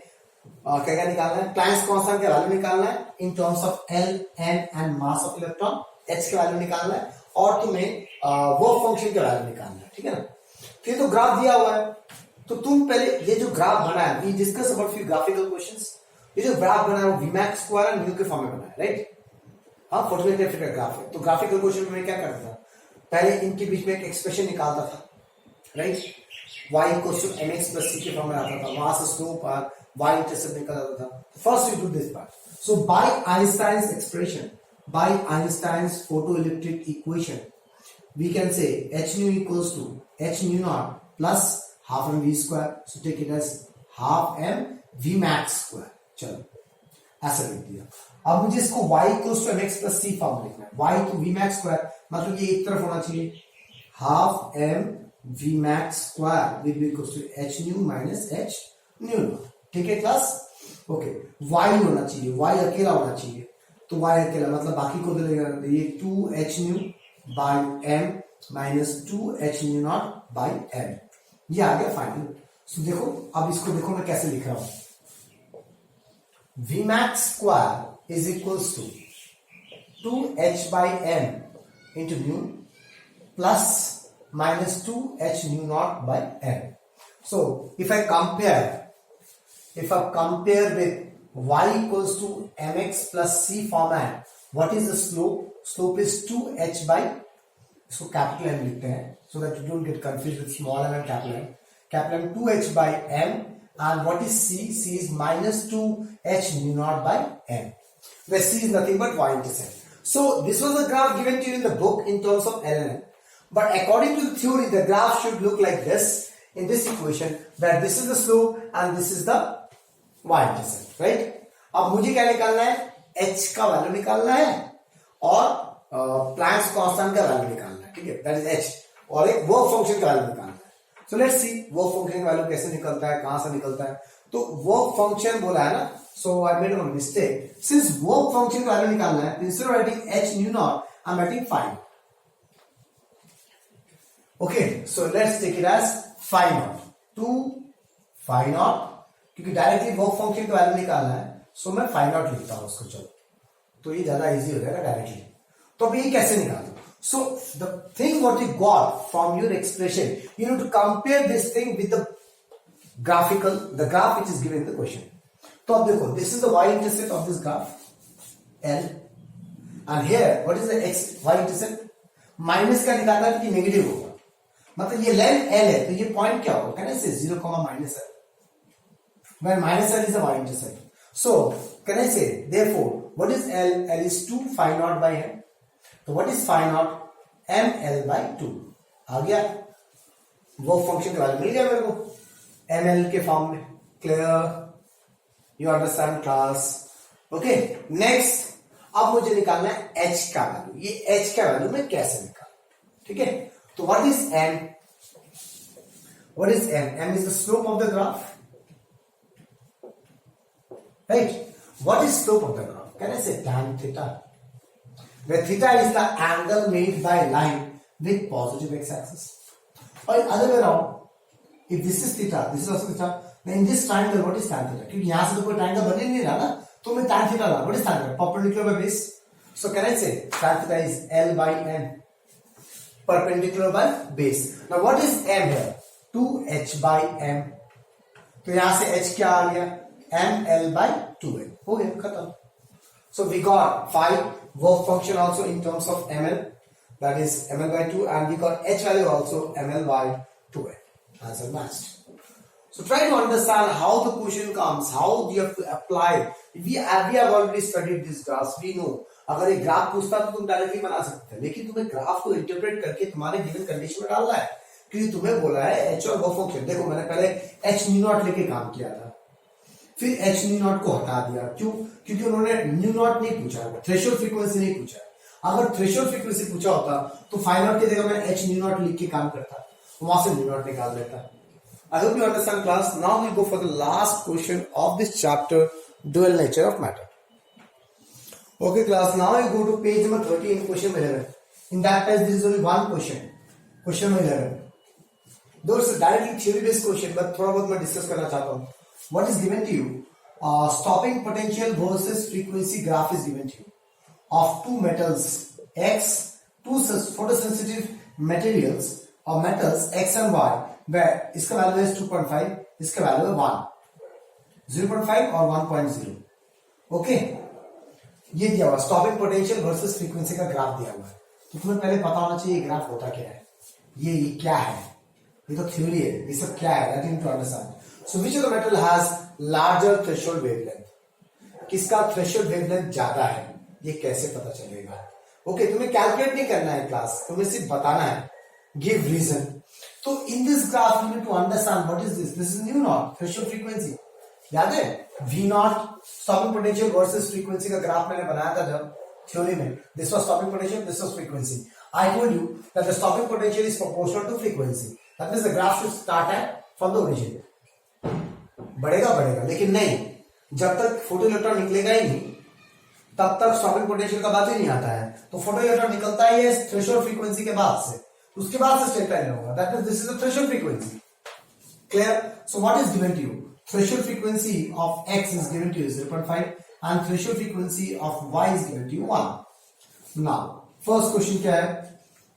क्या निकालना है, प्लैंक्स कांस्टेंट का वैल्यू निकालना है in terms of l, n and mass of electron, h का वैल्यू निकालना है और तुम्हें वर्क फंक्शन का वैल्यू निकालना है, ठीक है ना। तो ये तो ग्राफ दिया हुआ है, तो तुम पहले ये जो ग्राफ बना है, we discuss about few graphical questions. ये जो ग्राफ बना है वो Vmax स्क्वायर और न्यू के फॉर्म में बना है, राइट। हाँ, फोटोग्राफी का ग्राफ है, तो ग्राफिकल क्वेश्चन में क्या करता था, पहले इनके बीच में एक एक्सप्रेशन निकालता था, right. y equals to mx plus c के फॉर्म में आता था, वहां से स्लोप और y इंटरसेप्ट निकल आता था। First we do this part. So by Einstein's expression, by Einstein's photoelectric equation, we can say h nu equals to h nu naught plus half m v square. So take it as half m v max square. चलो ऐसा लिख दिया। अब मुझे इसको y equals to mx plus c form लिखना है, y to v max square, मतलब ये एक तरफ होना चाहिए, half m v max square will be equals to h nu minus h nu naught, ठीक है क्लास। ओके, y होना चाहिए, y अकेला होना चाहिए, तो y अकेला मतलब बाकी को देगा, ये 2h nu by m minus 2h nu naught by m, ये आ गया फाइनल। सो देखो, अब इसको देखो मैं कैसे लिख रहा हूं, Vmax square is equals to 2h by m into nu plus minus 2h nu naught by m. So if I compare with y equals to mx plus c format, what is the slope? Slope is 2h by, इसको capital m लिखते हैं so that you don't get confused with small m and capital M. Capital M 2h by m, and what is c? C is minus 2h nu naught by m, where c is nothing but y-intercept. So this was the graph given to you in the book in terms of L and M. But according to the theory, the graph should look like this in this equation, where this is the slope and this is the y-intercept, right? अब मुझे क्या निकालना है, h का value निकालना है और Planck's constant का वैल्यू निकालना है, ठीक है, दैट इज h, और एक वर्क फंक्शन का वैल्यू निकालना है। So let's see work function का वैल्यू कैसे निकलता है, कहां से निकलता है। तो वर्क फंक्शन बोला है ना, so I made a mistake, since work function का वैल्यू निकालना है, instead of writing h nu naught I am writing phi. Okay, so let's take it as phi naught, 2 phi naught, क्योंकि directly work function का value निकालना है, सो मैं phi naught लिखता हूं उसको, चलो तो ये ज्यादा इजी हो जाएगा डायरेक्टली। तो अब ये कैसे निकालूं? So the thing what you got from your expression, you need to compare this thing with the graph which is given in the question. तो अब देखो, this is the y-intercept of this graph L, and here what is the y-intercept? Minus का निकालना है कि negative होगा, मतलब ये लेंथ L है तो ये पॉइंट क्या होगा, कैन आई से 0, -L, when -L is a y-intercept. So can I say therefore what is L? L is 2 phi naught by m. So what is phi naught? ml by 2. आ गया, वो function के value मिल गया मेरे को ml के form में. Clear, you understand class? Okay, next अब मुझे निकालना है h का वैल्यू. ये h का वैल्यू मैं कैसे निकालूं? ठीक है, तो what is m? What is m? m is the slope of the graph, right? What is slope of the graph? Can I say tan theta? Where theta is the angle made by line with positive x-axis. Or other way around, if this is theta, this is also theta, then in this triangle, what is tan theta? क्योंकि यहाँ से तो कोई triangle बन ही नहीं रहा ना, तो मैं tan theta La. What is tan theta? Perpendicular by base. So can I say tan theta is L by n, perpendicular by base. Now what is m here? 2h by m. तो यहाँ से h क्या आ गया? ml by 2l. हो गया, खत्म. So we got phi work function also in terms of ml, that is ml by 2, and we got h value also ml by 2l. Answer matched. So try to understand how the question comes, how you have to apply. We have already studied this graphs. We know अगर एक graph पूछता तो तुम directly बना सकते थे, लेकिन तुम्हें ग्राफ को इंटरप्रेट करके तुम्हारे गिवन कंडीशन में डालना है, क्योंकि तुम्हें बोला है h और वर्क फंक्शन. देखो मैंने पहले h न्यू नॉट लेके काम किया था, फिर h न्यू नॉट को हटा दिया. क्यों? क्योंकि उन्होंने न्यू नॉट नहीं पूछा, थ्रेशोल्ड फ्रीक्वेंसी नहीं पूछा. अगर थ्रेशोल्ड फ्रीक्वेंसी पूछा होता तो फाइ नॉट की जगह मैं h न्यू नॉट लिख के काम करता, वहां से न्यू नॉट निकाल देता. I hope you understand class. Now we go for the last question of this chapter, dual nature of matter. Okay class, now I go to page number 30 in question 11. In that page this is only one question, question 11. Though it's a directly theory based question, but थोड़ा बहुत मैं discuss करना चाहता हूँ. What is given to you? Stopping potential versus frequency graph is given to you of two metals X, two photosensitive materials or metals X and Y, where इसका value है 2.5, इसका value है 1, 0.5 और 1.0. ओके, ये दिया हुआ स्टॉपिंग पोटेंशियल वर्सेस फ्रीक्वेंसी का graph दिया हुआ है. तो तुम्हें पहले पता होना चाहिए ग्राफ होता क्या है, ये क्या है. ये तो थ्योरी है, ये सब क्या है, that you need to understand. So which of the metal has larger threshold wavelength? किसका थ्रेशोल्ड वेवलेंथ ज्यादा है, ये कैसे पता चलेगा? ओके, तुम्हें कैलकुलेट नहीं करना है क्लास, तुम्हें सिर्फ बताना है, गिव रीजन. तो in this graph you need to understand what is this. This is nu naught threshold frequency. याद है v naught stopping potential versus frequency का ग्राफ मैंने बनाया था जब थ्योरी में. This was stopping potential, this was frequency. I told you that the stopping potential is proportional to frequency. That means the graph should start at from the origin. बढ़ेगा, लेकिन नहीं, जब तक फोटो इलेक्ट्रॉन निकलेगा ही नहीं तब तक स्टॉपिंग पोटेंशियल का बात ही नहीं आता है. तो फोटो इलेक्ट्रॉन निकलता ही है थ्रेशोल्ड फ्रीक्वेंसी के बाद से, उसके बाद से स्टेट लाइन होगा. That means this is the threshold frequency. Clear? So what is given to you? Threshold frequency of X is given to you 0.5 and threshold frequency of Y is given to you 1. Now, first question क्या है?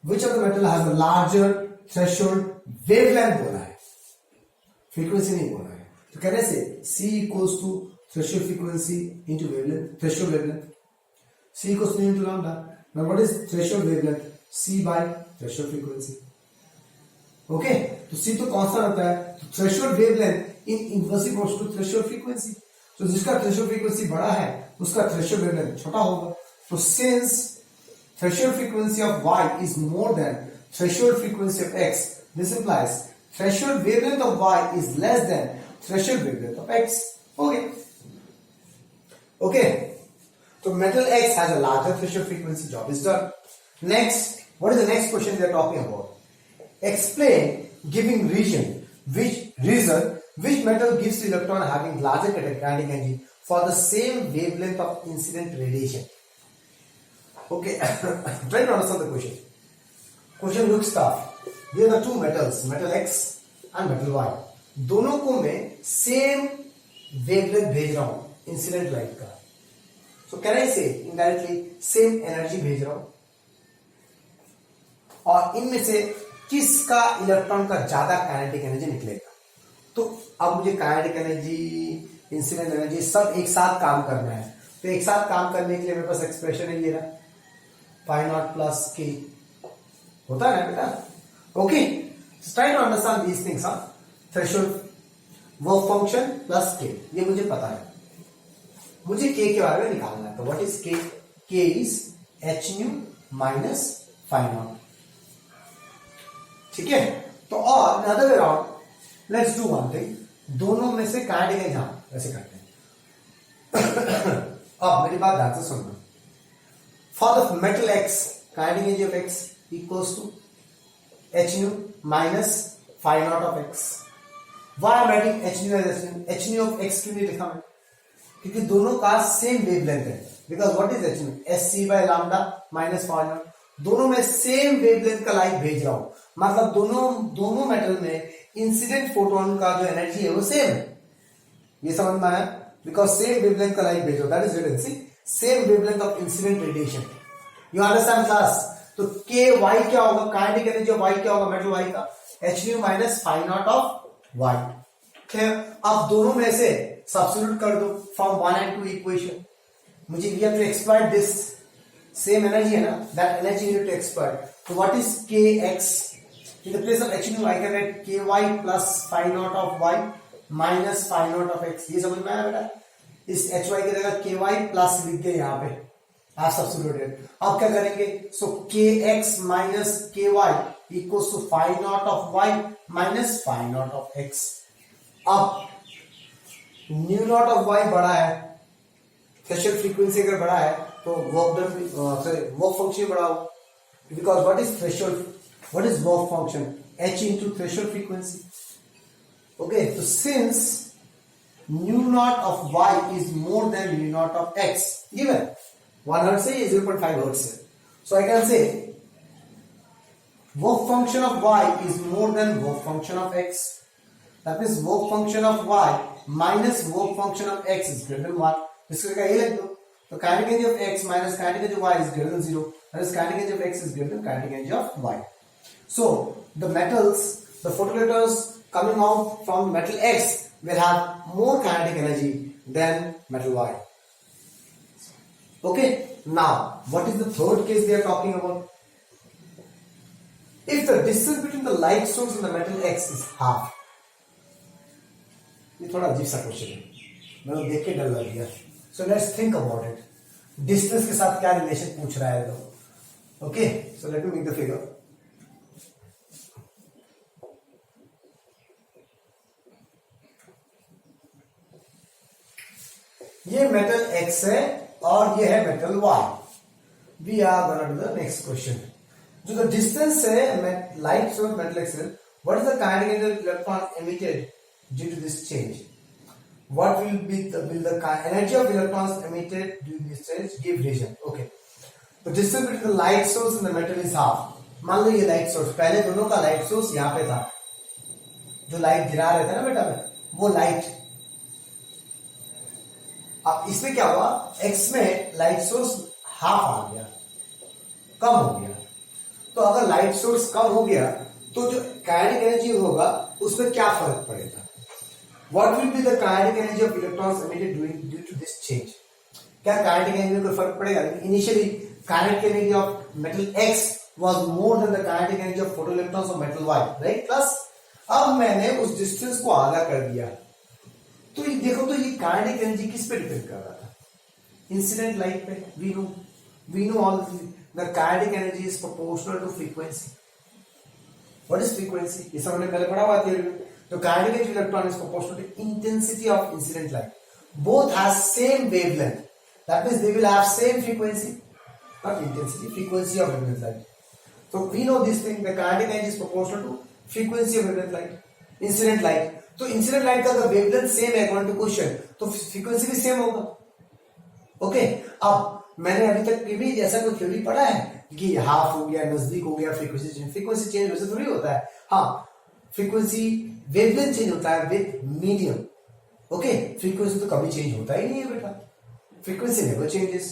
Which of the metal has a larger threshold wavelength बोला है, frequency नहीं बोला है. तो कहने से C equals to threshold frequency into wavelength, threshold wavelength. C equals to into lambda. Now what is threshold wavelength? C by threshold frequency. Okay, तो C तो कांस्टेंट होता है, तो threshold wavelength in inversely proportional to threshold frequency. तो जिसका threshold frequency बड़ा है उसका थ्रेशोल्ड वेवलेंथ छोटा होगा. तो since threshold frequency of Y is more than threshold frequency of X, this implies threshold wavelength of Y is less than threshold wavelength of X. Okay, so metal X has a larger threshold frequency. Job is done. Next, what is the next question we are talking about? Explain giving reason which metal gives the electron having larger kinetic energy for the same wavelength of incident radiation. Okay, try to understand the question. Question looks tough. There are the two metals, metal X and metal Y. दोनों को मैं same wavelength भेज रहा हूं incident light का. So can I से indirectly same energy भेज रहा हूं, और इनमें से किसका इलेक्ट्रॉन का ज्यादा काइनेटिक एनर्जी निकलेगा. तो अब मुझे काइनेटिक एनर्जी, इंसिडेंट एनर्जी सब एक साथ काम करना है. तो एक साथ काम करने के लिए मेरे पास एक्सप्रेशन है ये रहा, पाई नॉट प्लस के होता है ना बेटा. Okay, try to understand these things. Threshold, work function plus के, ये मुझे पता है, मुझे के बारे में निकालना है. तो what is k? K is h nu minus phi naught. ठीक है. तो और other way around, let's do one thing. दोनों में से काटेंगे जहां, वैसे करते हैं. अब मेरी बात ध्यान से सुनना. For the metal x, kinetic energy of x equals to h nu minus phi naught of x. Why am I writing h nu as h nu? H nu of x क्यों नहीं लिखा मैंने? क्योंकि दोनों का सेम वेवलेंथ है. Because what is h nu? sc by lambda minus phi naught. दोनों में सेम वेवलेंथ का लाइट भेज रहा हूं, मतलब दोनों मेटल में इंसिडेंट फोटोन का जो एनर्जी है वो सेम है. ये समझ में आया? बिकॉज सेम वेवलेंथ का लाइट भेज रहा हूं, that is written. See, same wavelength of incident radiation. You understand class? तो के वाई क्या होगा? काइनेटिक एनर्जी ऑफ वाई क्या होगा? मेटल वाई का h nu minus phi naught of y. अब दोनों में से सब्स्टिट्यूट कर दो फ्रॉम 1 and 2 इक्वेशन. मुझे we have to exploit this. Same energy है ना, that energy we have to exploit. तो what is kx? In the place of h nu I can write ky plus phi naught of y minus phi naught of x. ये समझ में आया बेटा? इस hy की जगह ky प्लस लिख के यहां पे आप सब्स्टिट्यूटेड. अब क्या करेंगे? So kx minus ky equals to phi naught of y minus phi naught of x. अब न्यू नॉट ऑफ y बड़ा है, थ्रेशोल्ड फ्रीक्वेंसी अगर बड़ा है तो वर्क फंक्शन बड़ा हो. Because what is threshold, what is work function? h into threshold frequency. Okay, तो since nu naught of y is more than nu naught of x, given 1 hertz से 0.5 hertz से, so I can say work function of y is more than work function of x. That means work function of y minus work function of x is greater than 1. इसको क्या ये लिख दो. तो kinetic energy of x minus kinetic energy of y is greater than 0. That is kinetic energy of x is greater than kinetic energy of y. So the metals, the photoelectrons coming out from metal x will have more kinetic energy than metal y. Okay. Now what is the third case they are talking about? If the distance between the light source and the metal x is half. ये थोड़ा अजीब सा question है, मैंने देख के डर लग गया. So let's think about it. Distance के साथ क्या रिलेशन पूछ रहा है तो. Okay, so let me make the figure. ये मेटल x है और ये है metal y. We are gonna do the next question. जो द डिस्टेंस है लाइट सोर्स मेटल एक्सेल, what is the kinetic energy of electron emitted due to this change? What will the energy of electrons emitted due to this change? Give reason. Okay. The distance between the light source and the metal is half. मान लो ये light source, पहले दोनों का light source यहाँ पे था, जो light गिरा रहे थे ना बेटा में, वो लाइट. अब इसमें क्या हुआ? x में लाइट सोर्स हाफ आ गया, कम हो गया. तो अगर लाइट सोर्स कम हो गया तो जो काइनेटिक एनर्जी होगा उसमें क्या फर्क पड़ेगा? What will be the kinetic energy of electrons emitted due to this change? क्या काइनेटिक एनर्जी में कोई फर्क पड़ेगा? Initially kinetic energy of metal x was more than the kinetic energy of photoelectrons of metal y, right class? अब मैंने उस distance को आधा कर दिया, तो ये देखो, तो ये काइनेटिक एनर्जी किस पे डिपेंड कर रहा था? इंसिडेंट लाइट पे. We know all the kinetic energy is proportional to frequency. What is frequency? ये सब हमने पहले पढ़ा हुआ theory में. तो kinetic energy of electron is proportional to intensity of incident light. Both has same wavelength. That means they will have same frequency, not intensity, frequency of wavelength light. So we know this thing. The kinetic energy is proportional to frequency of wavelength light, incident light. तो incident light का अगर wavelength same है according to question, तो frequency भी same होगा. Okay. अब मैंने अभी तक भी ऐसा कोई थ्योरी पढ़ा है कि हाफ हो गया, नजदीक हो गया, फ्रीक्वेंसी चेंज वैसे थोड़ी होता है. हाँ, फ्रीक्वेंसी वेवलेंथ चेंज होता है विद मीडियम. ओके, फ्रीक्वेंसी तो कभी चेंज होता ही नहीं है बेटा. Frequency never changes,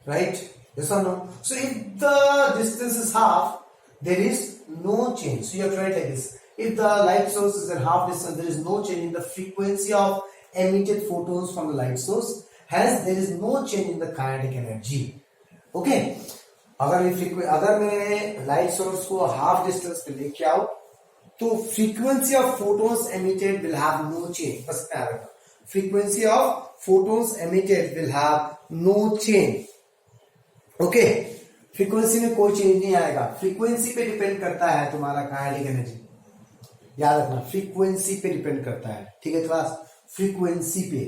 right? Yes और no? So if the distance is half, there is no change. So you have to write like this. If the light source is at half distance, there is no change in the frequency of emitted photons from the light source. Hence, there is no change in the kinetic energy. Okay. अगर मैं light source को half distance पे लेके आऊं तो frequency of photons emitted will have no change, बस क्या रखना, frequency of photons emitted will have no change. Okay, frequency में कोई चेंज नहीं आएगा, फ्रीक्वेंसी पे डिपेंड करता है तुम्हारा काइनेटिक एनर्जी, याद रखना फ्रीक्वेंसी पे डिपेंड करता है, ठीक है क्लास, फ्रीक्वेंसी पे।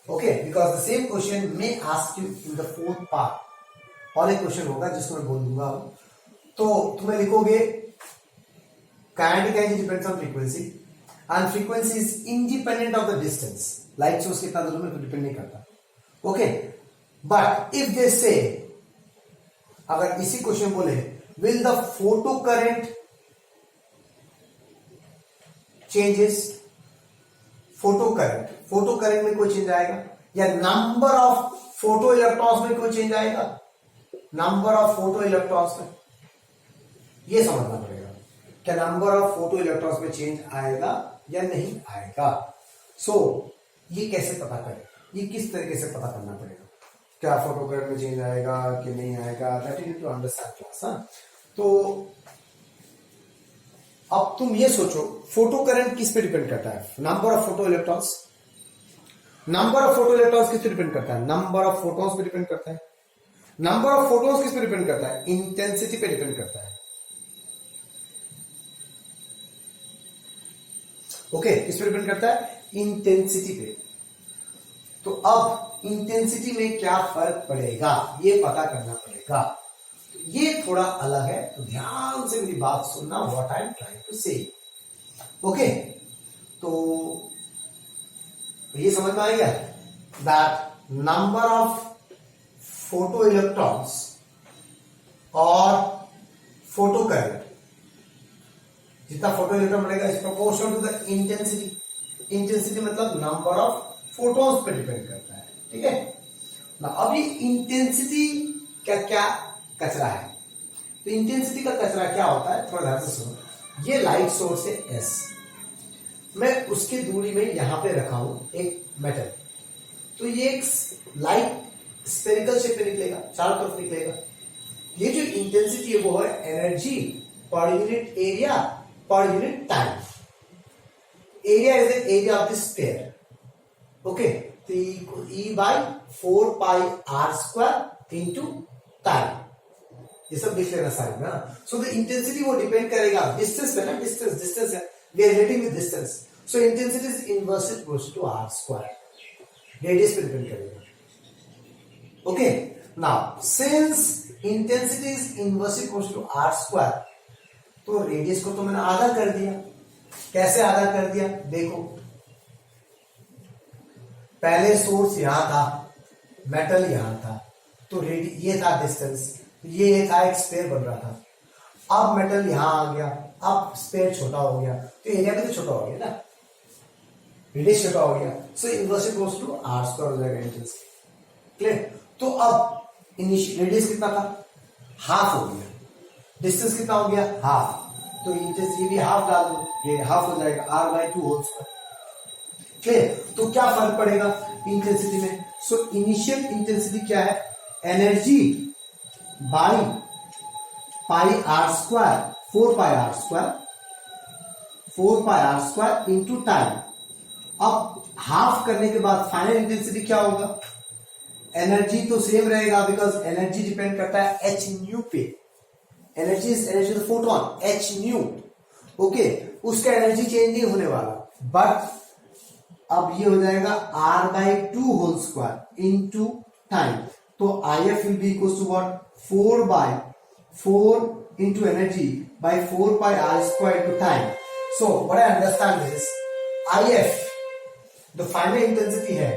Okay, because the same question may ask you in the fourth part, और एक क्वेश्चन होगा जिसको मैं बोल दूंगा, तो तुम्हें लिखोगे kinetic energy depends on frequency and frequency is independent of the distance, light source कितना दूर में तो डिपेंड नहीं करता। ओके, बट इफ दे से, अगर इसी क्वेश्चन बोले will the photo current changes, photo current में कोई चेंज आएगा, या नंबर ऑफ फोटो इलेक्ट्रॉन्स में कोई चेंज आएगा, नंबर ऑफ फोटो इलेक्ट्रॉन्स में, ये समझना पड़ेगा, क्या नंबर ऑफ फोटो इलेक्ट्रॉन्स में चेंज आएगा या नहीं आएगा। सो ये कैसे पता करें, ये किस तरीके से पता करना पड़ेगा, क्या फोटो करंट में चेंज आएगा कि नहीं आएगा, that you need to understand class. तो अब तुम ये सोचो फोटो करंट किस पे डिपेंड करता है, number of photo electrons, number of photo electrons किस पे डिपेंड करता है, नंबर ऑफ फोटोन्स पे डिपेंड करता है, नंबर ऑफ फोटोन्स किस पे डिपेंड करता है, इंटेंसिटी पे डिपेंड करता है। ओके, किस पे डिपेंड करता है, इंटेंसिटी पे। तो अब इंटेंसिटी में क्या फर्क पड़ेगा ये पता करना पड़ेगा, ये थोड़ा अलग है, तो ध्यान से मेरी बात सुनना, what I am trying to say. Okay, तो ये समझ में आ गया that number of photo electrons और फोटो करंट, जितना फोटो इलेक्ट्रॉन बढ़ेगा is proportional to the intensity, intensity मतलब नंबर ऑफ फोटोन्स पे डिपेंड करता है, ठीक है ना। अब ये इंटेंसिटी का क्या कचरा है, तो इंटेंसिटी का कचरा क्या होता है, थोड़ा ध्यान से सुनो, ये लाइट सोर्स है एस, मैं उसकी दूरी में यहां पे रखा हूं एक मेटल, तो ये एक लाइट स्फेरिकल शेप में निकलेगा, चारों तरफ निकलेगा। ये जो इंटेंसिटी है वो है energy per unit area per unit time, area is the area of the sphere. Okay, तो E by 4 pi r square into time, ये सब लिख लेना साइड में। सो द इंटेंसिटी वो डिपेंड करेगा डिस्टेंस पे ना, डिस्टेंस है, we are relating with distance, so intensity is inversely proportional to r square, radius पे डिपेंड करेगा। Okay, now since intensity is inversely proportional to r square, तो radius को तो मैंने आधा कर दिया, कैसे आधा कर दिया, देखो पहले सोर्स यहां था, मेटल यहां था, तो ये था डिस्टेंस, ये था एक स्फीयर बन रहा था, अब मेटल यहां आ गया, अब स्फीयर छोटा हो गया, तो एरिया भी तो छोटा हो गया ना, रेडियस छोटा हो गया, so inversely proportional to r square हो जाएगा इंटेंसिटी, क्लियर। तो अब रेडियस कितना था, हाफ हो गया, डिस्टेंस कितना हो गया, हाफ, तो इंटेंसिटी भी हाफ डाल दो, ये हाफ हो जाएगा r/2 होल स्क्वायर, क्लियर। तो क्या फर्क पड़ेगा इंटेंसिटी में, सो इनिशियल इंटेंसिटी क्या है, energy by pi r square, 4 pi r square, 4 pi r square into time. अब हाफ करने के बाद फाइनल इंटेंसिटी क्या होगा, एनर्जी तो सेम रहेगा, बिकॉज एनर्जी डिपेंड करता है एच न्यू पे, energy is energy of photon, h nu. Okay, उसका एनर्जी चेंज नहीं होने वाला, बट अब ये हो जाएगा r/2 whole square into time, तो IF will be equal to what, 4/4 into energy by 4 pi r square into time. So what I understand is IF the final intensity है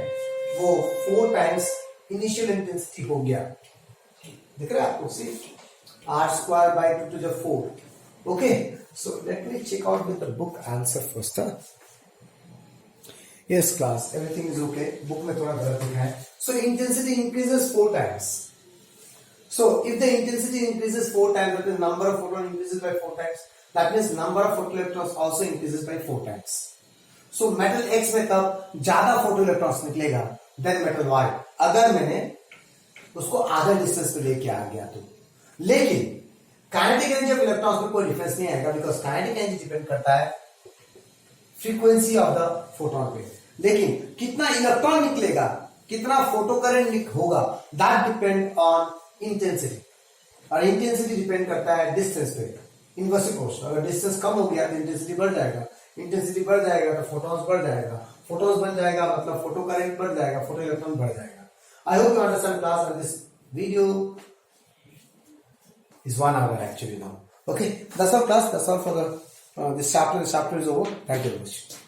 वो 4 times initial intensity हो गया, दिख रहा है आपको, सिर्फ r square by 2 to the 4. Okay, so let me check out with the book answer first. Yes class, everything is okay. book में थोड़ा गलत लिखा है. So intensity increases 4 times. So if the intensity increases 4 times, that means number of photons increases by 4 times. That means number of photoelectrons also increases by 4 times. So metal X में तब ज्यादा photoelectrons निकलेगा than metal Y, अगर मैंने उसको आधा distance पे लेके आ गया तो. लेकिन काइनेटिक एनर्जी ऑफ इलेक्ट्रॉन्स में कोई डिफरेंस नहीं आएगा, बिकॉज काइनेटिक एनर्जी डिपेंड करता है फ्रीक्वेंसी ऑफ द फोटोन पे। लेकिन कितना इलेक्ट्रॉन निकलेगा, कितना फोटो करंट होगा, दैट डिपेंड ऑन इंटेंसिटी, और इंटेंसिटी डिपेंड करता है डिस्टेंस पे, इनवर्स प्रोपोर्शनल। अगर डिस्टेंस कम हो गया तो इंटेंसिटी बढ़ जाएगा, इंटेंसिटी बढ़ जाएगा तो फोटॉन्स बढ़ जाएगा, फोटॉन्स बढ़ जाएगा मतलब फोटो करंट बढ़ जाएगा, फोटो इलेक्ट्रॉन बढ़ जाएगा। I hope you understand class, and this video is 1 hour actually now. Okay, that's all class, that's all for the this chapter. This chapter is over. Thank you very much.